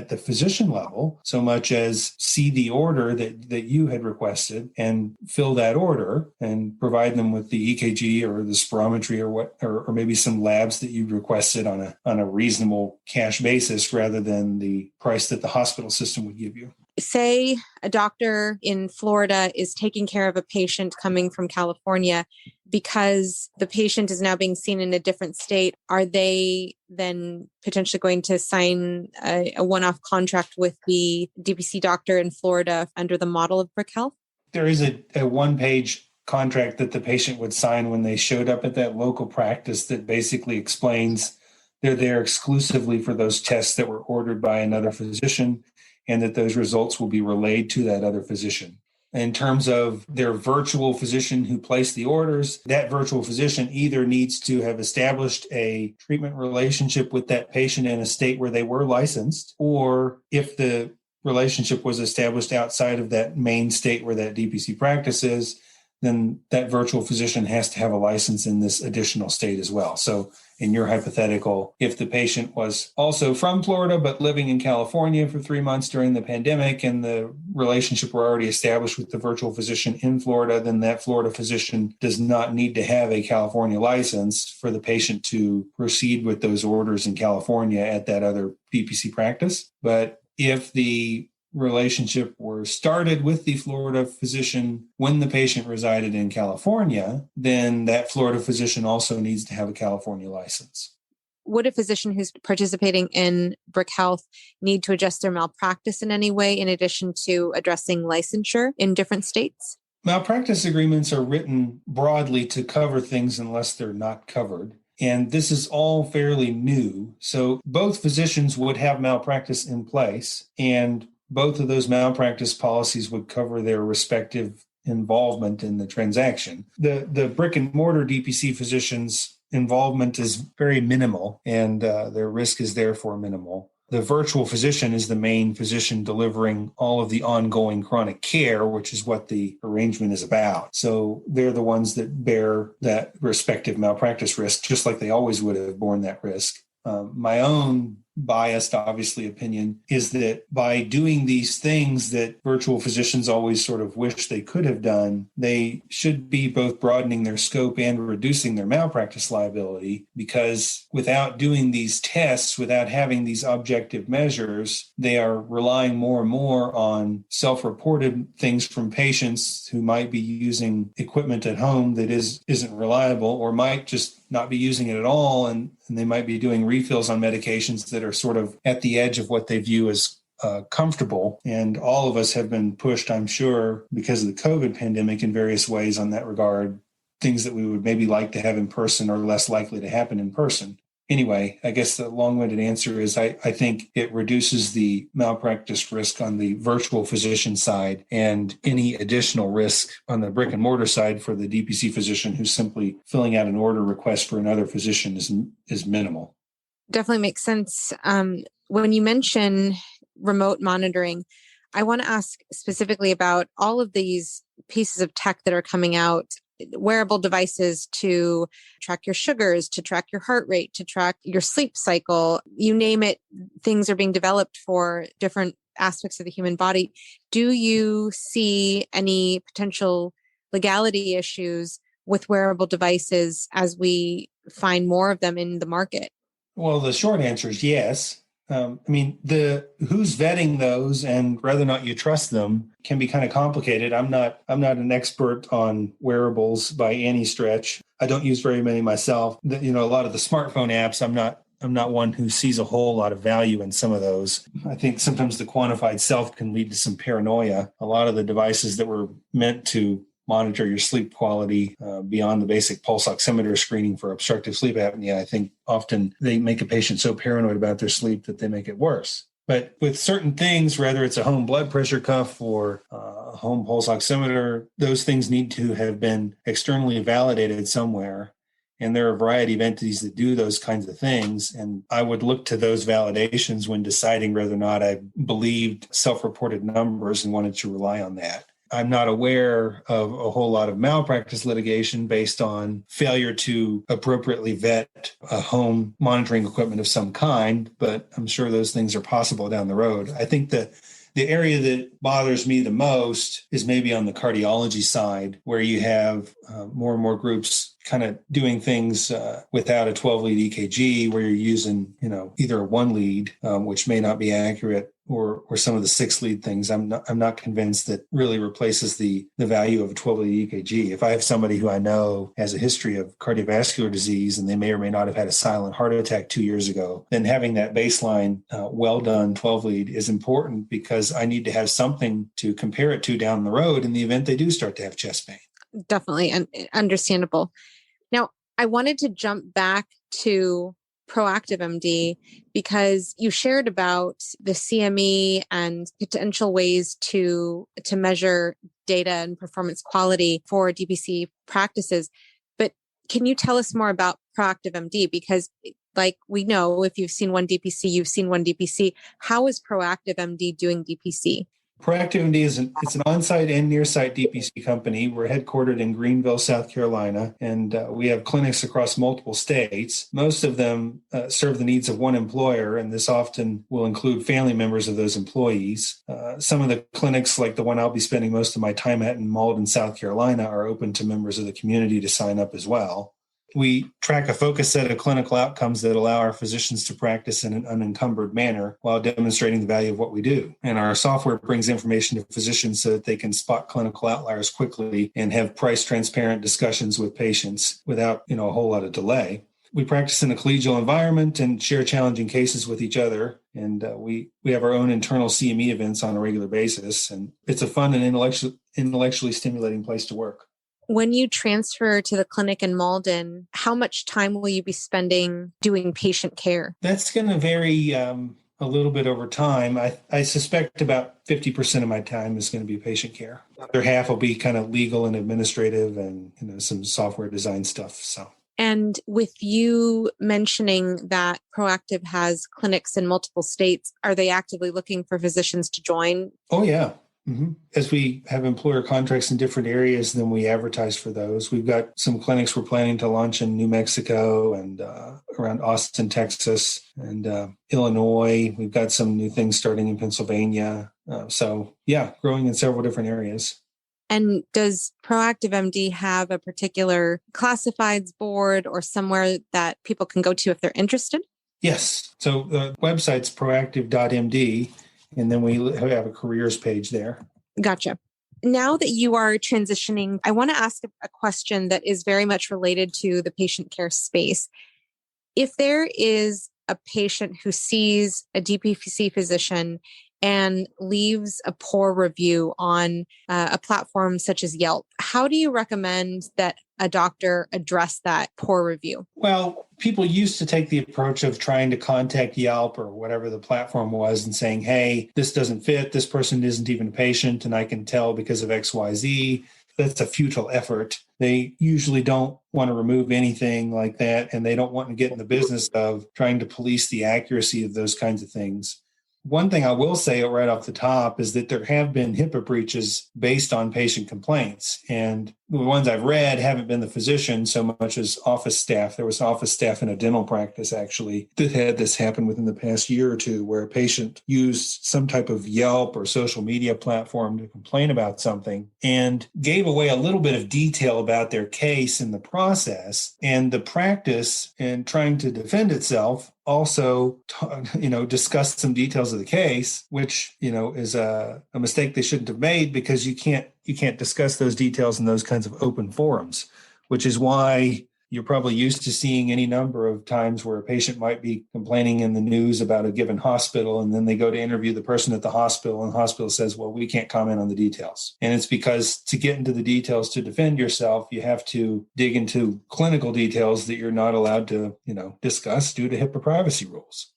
the physician level so much as see the order that you had requested and fill that order and provide them with the EKG or the spirometry or maybe some labs that you requested on a reasonable cash basis rather than the price that the hospital system would give you. Say a doctor in Florida is taking care of a patient coming from California because the patient is now being seen in a different state. Are they then potentially going to sign a one-off contract with the DPC doctor in Florida under the model of Brick Health? There is a one-page contract that the patient would sign when they showed up at that local practice that basically explains they're there exclusively for those tests that were ordered by another physician, and that those results will be relayed to that other physician. in terms of their virtual physician who placed the orders. That virtual physician either needs to have established a treatment relationship with that patient in a state where they were licensed, or if the relationship was established outside of that main state where that DPC practice is, then that virtual physician has to have a license in this additional state as well. So in your hypothetical, if the patient was also from Florida but living in California for 3 months during the pandemic and the relationship were already established with the virtual physician in Florida, then that Florida physician does not need to have a California license for the patient to proceed with those orders in California at that other DPC practice. But if the relationship were started with the Florida physician when the patient resided in California, then that Florida physician also needs to have a California license. Would a physician who's participating in Brick Health need to adjust their malpractice in any way in addition to addressing licensure in different states? Malpractice agreements are written broadly to cover things unless they're not covered. And this is all fairly new. So both physicians would have malpractice in place, and both of those malpractice policies would cover their respective involvement in the transaction. The brick and mortar DPC physicians' involvement is very minimal, and their risk is therefore minimal. The virtual physician is the main physician delivering all of the ongoing chronic care, which is what the arrangement is about. So they're the ones that bear that respective malpractice risk, just like they always would have borne that risk. My own biased, obviously, opinion is that by doing these things that virtual physicians always sort of wish they could have done, they should be both broadening their scope and reducing their malpractice liability, because without doing these tests, without having these objective measures, they are relying more and more on self-reported things from patients who might be using equipment at home that isn't reliable, or might just not be using it at all, and they might be doing refills on medications that are sort of at the edge of what they view as comfortable. And all of us have been pushed, I'm sure, because of the COVID pandemic in various ways on that regard, things that we would maybe like to have in person are less likely to happen in person. Anyway, I guess the long-winded answer is I think it reduces the malpractice risk on the virtual physician side, and any additional risk on the brick and mortar side for the DPC physician who's simply filling out an order request for another physician is minimal. Definitely makes sense. When you mention remote monitoring, I want to ask specifically about all of these pieces of tech that are coming out, wearable devices to track your sugars, to track your heart rate, to track your sleep cycle, you name it. Things are being developed for different aspects of the human body. Do you see any potential legality issues with wearable devices as we find more of them in the market? Well, the short answer is yes. Who's vetting those and whether or not you trust them can be kind of complicated. I'm not an expert on wearables by any stretch. I don't use very many myself. A lot of the smartphone apps, I'm not one who sees a whole lot of value in some of those. I think sometimes the quantified self can lead to some paranoia. A lot of the devices that were meant to monitor your sleep quality beyond the basic pulse oximeter screening for obstructive sleep apnea, I think often they make a patient so paranoid about their sleep that they make it worse. But with certain things, whether it's a home blood pressure cuff or a home pulse oximeter, those things need to have been externally validated somewhere. And there are a variety of entities that do those kinds of things. And I would look to those validations when deciding whether or not I believed self-reported numbers and wanted to rely on that. I'm not aware of a whole lot of malpractice litigation based on failure to appropriately vet a home monitoring equipment of some kind, but I'm sure those things are possible down the road. I think that the area that bothers me the most is maybe on the cardiology side, where you have more and more groups kind of doing things without a 12-lead EKG, where you're using, either a 1-lead, which may not be accurate, or some of the 6-lead things. I'm not convinced that really replaces the value of a 12-lead EKG. If I have somebody who I know has a history of cardiovascular disease and they may or may not have had a silent heart attack 2 years ago, then having that baseline well-done 12-lead is important, because I need to have something to compare it to down the road in the event they do start to have chest pain. Definitely understandable. Now, I wanted to jump back to Proactive MD, because you shared about the CME and potential ways to measure data and performance quality for DPC practices. But can you tell us more about Proactive MD? Because like we know, if you've seen one DPC, you've seen one DPC. How is Proactive MD doing DPC? Proactive MD it's an on-site and near-site DPC company. We're headquartered in Greenville, South Carolina, and we have clinics across multiple states. Most of them serve the needs of one employer, and this often will include family members of those employees. Some of the clinics, like the one I'll be spending most of my time at in Malden, South Carolina, are open to members of the community to sign up as well. We track a focused set of clinical outcomes that allow our physicians to practice in an unencumbered manner while demonstrating the value of what we do. And our software brings information to physicians so that they can spot clinical outliers quickly and have price transparent discussions with patients without, a whole lot of delay. We practice in a collegial environment and share challenging cases with each other. And we have our own internal CME events on a regular basis. And it's a fun and intellectually stimulating place to work. When you transfer to the clinic in Malden, how much time will you be spending doing patient care? That's going to vary a little bit over time. I suspect about 50% of my time is going to be patient care. The other half will be kind of legal and administrative and some software design stuff. And with you mentioning that Proactive has clinics in multiple states, are they actively looking for physicians to join? Oh, yeah. Mm-hmm. As we have employer contracts in different areas, then we advertise for those. We've got some clinics we're planning to launch in New Mexico and around Austin, Texas, and Illinois. We've got some new things starting in Pennsylvania. Growing in several different areas. And does Proactive MD have a particular classifieds board or somewhere that people can go to if they're interested? Yes. So the website's proactive.md. And then we have a careers page there. Gotcha. Now that you are transitioning, I want to ask a question that is very much related to the patient care space. If there is a patient who sees a DPC physician and leaves a poor review on a platform such as Yelp, how do you recommend that a doctor address that poor review? Well, people used to take the approach of trying to contact Yelp or whatever the platform was and saying, hey, this doesn't fit. This person isn't even a patient, and I can tell because of XYZ. That's a futile effort. They usually don't want to remove anything like that, and they don't want to get in the business of trying to police the accuracy of those kinds of things. One thing I will say right off the top is that there have been HIPAA breaches based on patient complaints. And the ones I've read haven't been the physician so much as office staff. There was office staff in a dental practice, actually, that had this happen within the past year or two, where a patient used some type of Yelp or social media platform to complain about something and gave away a little bit of detail about their case in the process. And the practice, in trying to defend itself, also, discussed some details of the case, which, is a mistake they shouldn't have made, because you can't discuss those details in those kinds of open forums, which is why you're probably used to seeing any number of times where a patient might be complaining in the news about a given hospital, and then they go to interview the person at the hospital, and the hospital says, well, we can't comment on the details. And it's because to get into the details to defend yourself, you have to dig into clinical details that you're not allowed to, discuss due to HIPAA privacy rules.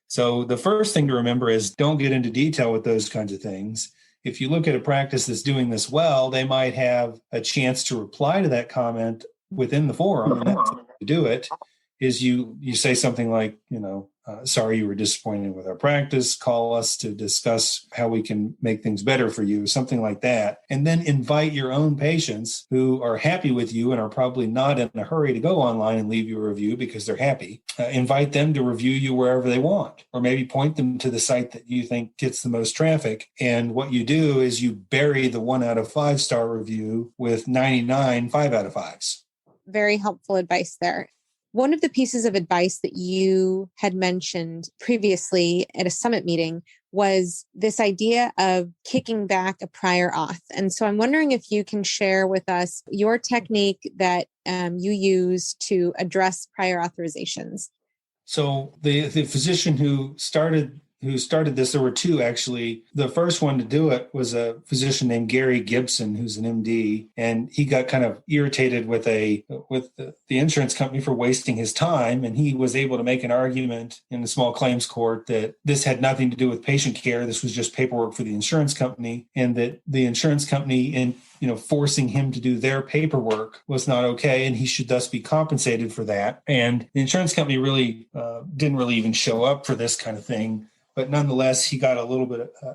So the first thing to remember is don't get into detail with those kinds of things. If you look at a practice that's doing this well, they might have a chance to reply to that comment within the forum. And that's how to do it is you say something like, sorry you were disappointed with our practice. Call us to discuss how we can make things better for you, something like that. And then invite your own patients who are happy with you and are probably not in a hurry to go online and leave you a review because they're happy. Invite them to review you wherever they want, or maybe point them to the site that you think gets the most traffic. And what you do is you bury the 1 out of 5 star review with 99 5 out of 5s. Very helpful advice there. One of the pieces of advice that you had mentioned previously at a summit meeting was this idea of kicking back a prior auth. And so I'm wondering if you can share with us your technique that you use to address prior authorizations. So the physician who started who started this. There were two, actually. The first one to do it was a physician named Gary Gibson, who's an MD, and he got kind of irritated with the insurance company for wasting his time, and he was able to make an argument in the small claims court that this had nothing to do with patient care. This was just paperwork for the insurance company, and that the insurance company forcing him to do their paperwork was not okay, and he should thus be compensated for that. And the insurance company really didn't really even show up for this kind of thing. But nonetheless, he got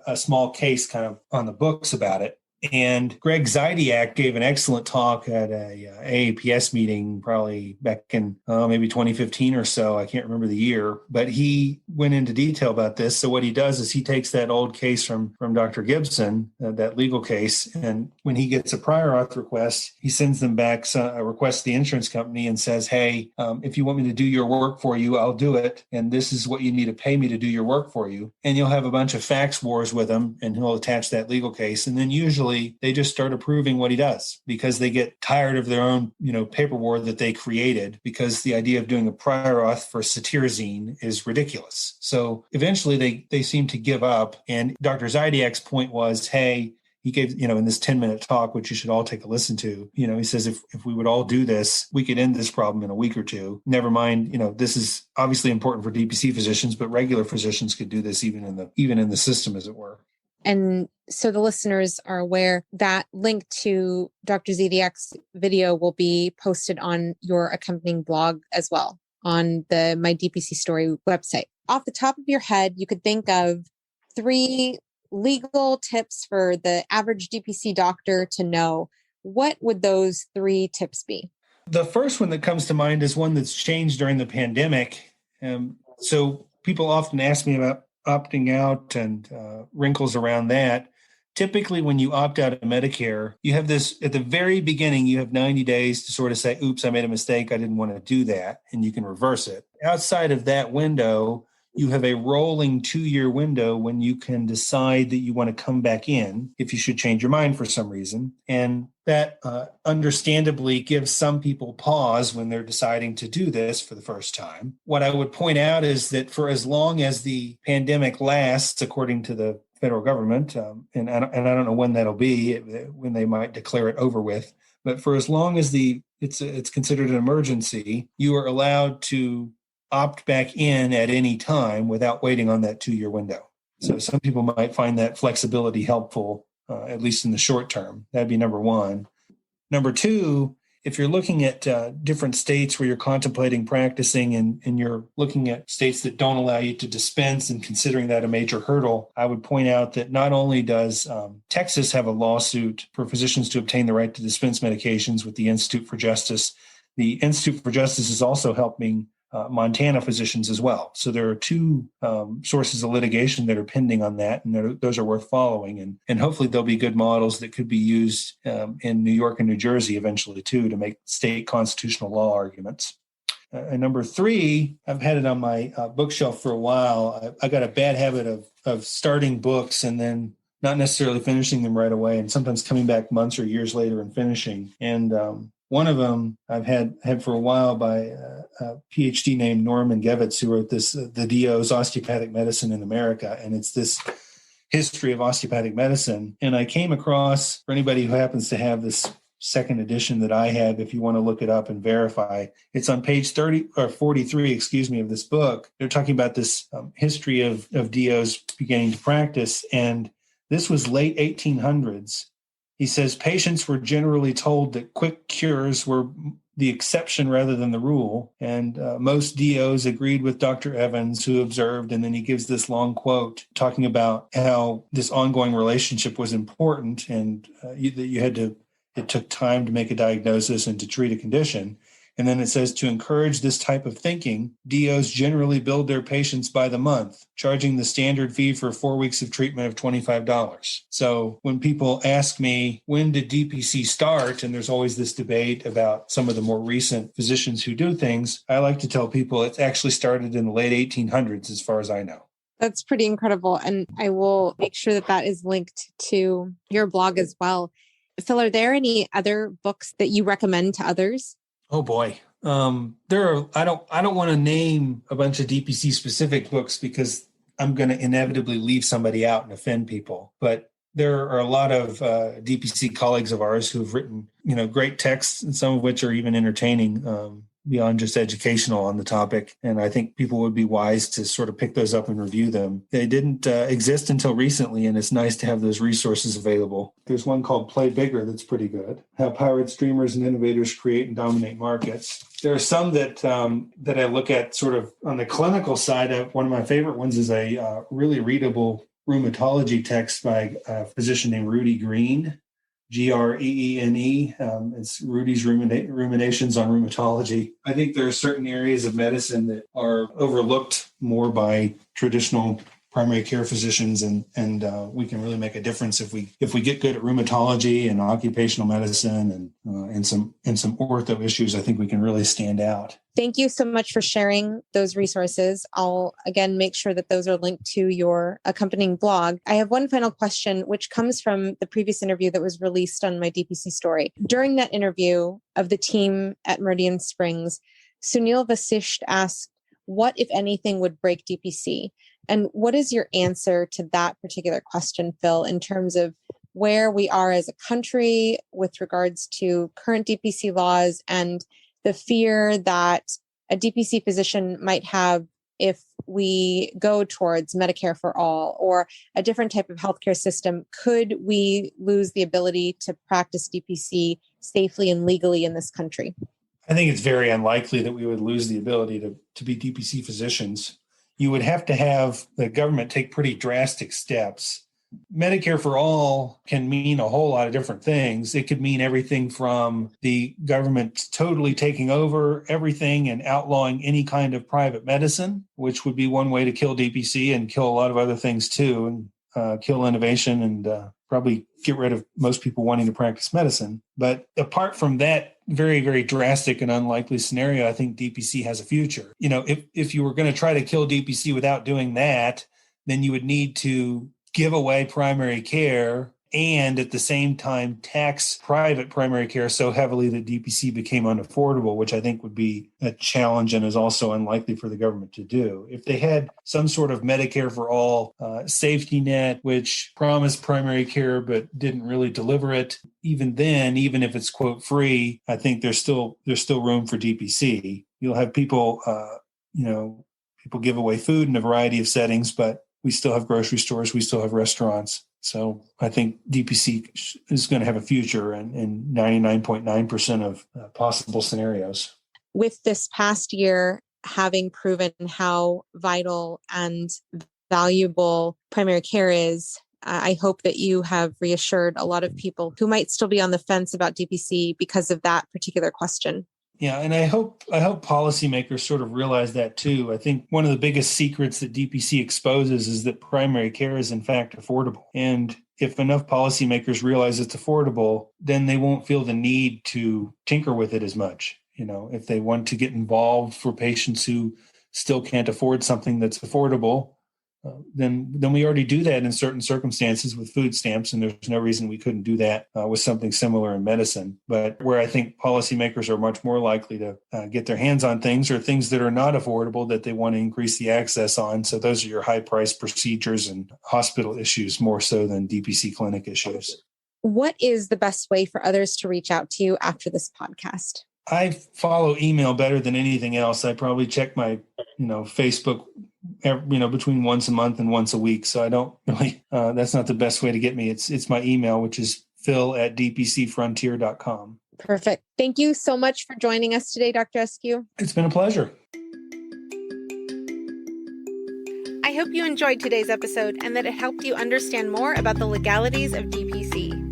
a small case kind of on the books about it. And Greg Zydiak gave an excellent talk at a AAPS meeting probably back in maybe 2015 or so. I can't remember the year, but he went into detail about this. So what he does is he takes that old case from Dr. Gibson, that legal case, and when he gets a prior auth request, he sends them back a request to the insurance company and says, hey, if you want me to do your work for you, I'll do it. And this is what you need to pay me to do your work for you. And you'll have a bunch of fax wars with him, and he'll attach that legal case. And then usually they just start approving what he does because they get tired of their own, paperwork that they created, because the idea of doing a prior auth for cetirizine is ridiculous. So eventually they seem to give up. And Dr. Zydiak's point was, hey, he gave, in this 10-minute talk, which you should all take a listen to, he says, if we would all do this, we could end this problem in a week or two. Never mind, this is obviously important for DPC physicians, but regular physicians could do this even in the system, as it were. And so the listeners are aware that link to Dr. Zydiak's video will be posted on your accompanying blog as well on the My DPC Story website. Off the top of your head, you could think of 3 legal tips for the average DPC doctor to know. What would those 3 tips be? The first one that comes to mind is one that's changed during the pandemic. So people often ask me about opting out and wrinkles around that. Typically, when you opt out of Medicare, you have this at the very beginning, you have 90 days to sort of say, oops, I made a mistake. I didn't want to do that. And you can reverse it. Outside of that window, you have a rolling 2-year window when you can decide that you want to come back in if you should change your mind for some reason. And that understandably gives some people pause when they're deciding to do this for the first time. What I would point out is that for as long as the pandemic lasts, according to the federal government, and I don't know when that'll be, when they might declare it over with, but for as long as it's considered an emergency, you are allowed to opt back in at any time without waiting on that 2-year window. So some people might find that flexibility helpful, at least in the short term. That'd be number one. Number two, if you're looking at different states where you're contemplating practicing and you're looking at states that don't allow you to dispense and considering that a major hurdle, I would point out that not only does Texas have a lawsuit for physicians to obtain the right to dispense medications with the Institute for Justice, the Institute for Justice is also helping Montana physicians as well. So there are 2 sources of litigation that are pending on that, and those are worth following. And hopefully there'll be good models that could be used in New York and New Jersey eventually too, to make state constitutional law arguments. And number 3, I've had it on my bookshelf for a while. I got a bad habit of starting books and then not necessarily finishing them right away, and sometimes coming back months or years later and finishing. And one of them I've had for a while by a PhD named Norman Gevitz, who wrote this, The DO's Osteopathic Medicine in America. And it's this history of osteopathic medicine. And I came across, for anybody who happens to have this second edition that I have, if you want to look it up and verify, it's on page 43 of this book. They're talking about this history of DOs beginning to practice. And this was late 1800s. He says patients were generally told that quick cures were the exception rather than the rule. And most DOs agreed with Dr. Evans, who observed, and then he gives this long quote talking about how this ongoing relationship was important and it took time to make a diagnosis and to treat a condition. And then it says, to encourage this type of thinking, DOs generally bill their patients by the month, charging the standard fee for 4 weeks of treatment of $25. So when people ask me, when did DPC start? And there's always this debate about some of the more recent physicians who do things. I like to tell people it's actually started in the late 1800s, as far as I know. That's pretty incredible. And I will make sure that is linked to your blog as well. Phil, are there any other books that you recommend to others? Oh boy. There are, I don't want to name a bunch of DPC specific books because I'm going to inevitably leave somebody out and offend people. But there are a lot of DPC colleagues of ours who've written, great texts, and some of which are even entertaining beyond just educational on the topic. And I think people would be wise to sort of pick those up and review them. They didn't exist until recently, and it's nice to have those resources available. There's one called Play Bigger that's pretty good. How Pirates, Dreamers, and Innovators Create and Dominate Markets. There are some that I look at sort of on the clinical side. One of my favorite ones is a really readable rheumatology text by a physician named Rudy Green, Greene. It's Rudy's Ruminations on Rheumatology. I think there are certain areas of medicine that are overlooked more by traditional primary care physicians, and we can really make a difference if we get good at rheumatology and occupational medicine and some ortho issues. I think we can really stand out. Thank you so much for sharing those resources. I'll again make sure that those are linked to your accompanying blog. I have one final question, which comes from the previous interview that was released on My DPC Story. During that interview of the team at Meridian Springs, Sunil Vasisht asked, what, if anything, would break DPC? And what is your answer to that particular question, Phil, in terms of where we are as a country with regards to current DPC laws and the fear that a DPC physician might have if we go towards Medicare for all or a different type of healthcare system? Could we lose the ability to practice DPC safely and legally in this country? I think it's very unlikely that we would lose the ability to be DPC physicians. You would have to have the government take pretty drastic steps. Medicare for all can mean a whole lot of different things. It could mean everything from the government totally taking over everything and outlawing any kind of private medicine, which would be one way to kill DPC and kill a lot of other things too, and kill innovation and probably get rid of most people wanting to practice medicine. But apart from that very, very drastic and unlikely scenario, I think DPC has a future. If you were going to try to kill DPC without doing that, then you would need to give away primary care and at the same time tax private primary care so heavily that DPC became unaffordable, which I think would be a challenge and is also unlikely for the government to do. If they had some sort of Medicare for all safety net, which promised primary care but didn't really deliver it, even then, even if it's quote free, I think there's still room for DPC. You'll have people, people give away food in a variety of settings, but we still have grocery stores, we still have restaurants. So I think DPC is going to have a future in 99.9% of possible scenarios. With this past year having proven how vital and valuable primary care is, I hope that you have reassured a lot of people who might still be on the fence about DPC because of that particular question. Yeah, and I hope policymakers sort of realize that too. I think one of the biggest secrets that DPC exposes is that primary care is in fact affordable. And if enough policymakers realize it's affordable, then they won't feel the need to tinker with it as much. If they want to get involved for patients who still can't afford something that's affordable, then we already do that in certain circumstances with food stamps, and there's no reason we couldn't do that with something similar in medicine. But where I think policymakers are much more likely to get their hands on things are things that are not affordable that they want to increase the access on. So those are your high-priced procedures and hospital issues more so than DPC clinic issues. What is the best way for others to reach out to you after this podcast? I follow email better than anything else. I probably check my, Facebook, between once a month and once a week. So I don't really, that's not the best way to get me. It's my email, which is phil@dpcfrontier.com. Perfect. Thank you so much for joining us today, Dr. Eskew. It's been a pleasure. I hope you enjoyed today's episode and that it helped you understand more about the legalities of DPC.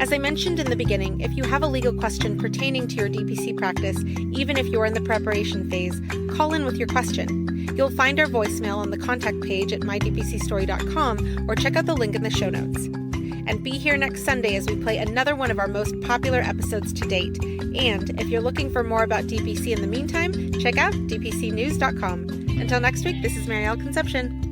As I mentioned in the beginning, if you have a legal question pertaining to your DPC practice, even if you're in the preparation phase, call in with your question. You'll find our voicemail on the contact page at mydpcstory.com or check out the link in the show notes. And be here next Sunday as we play another one of our most popular episodes to date. And if you're looking for more about DPC in the meantime, check out dpcnews.com. Until next week, this is Marielle Concepcion.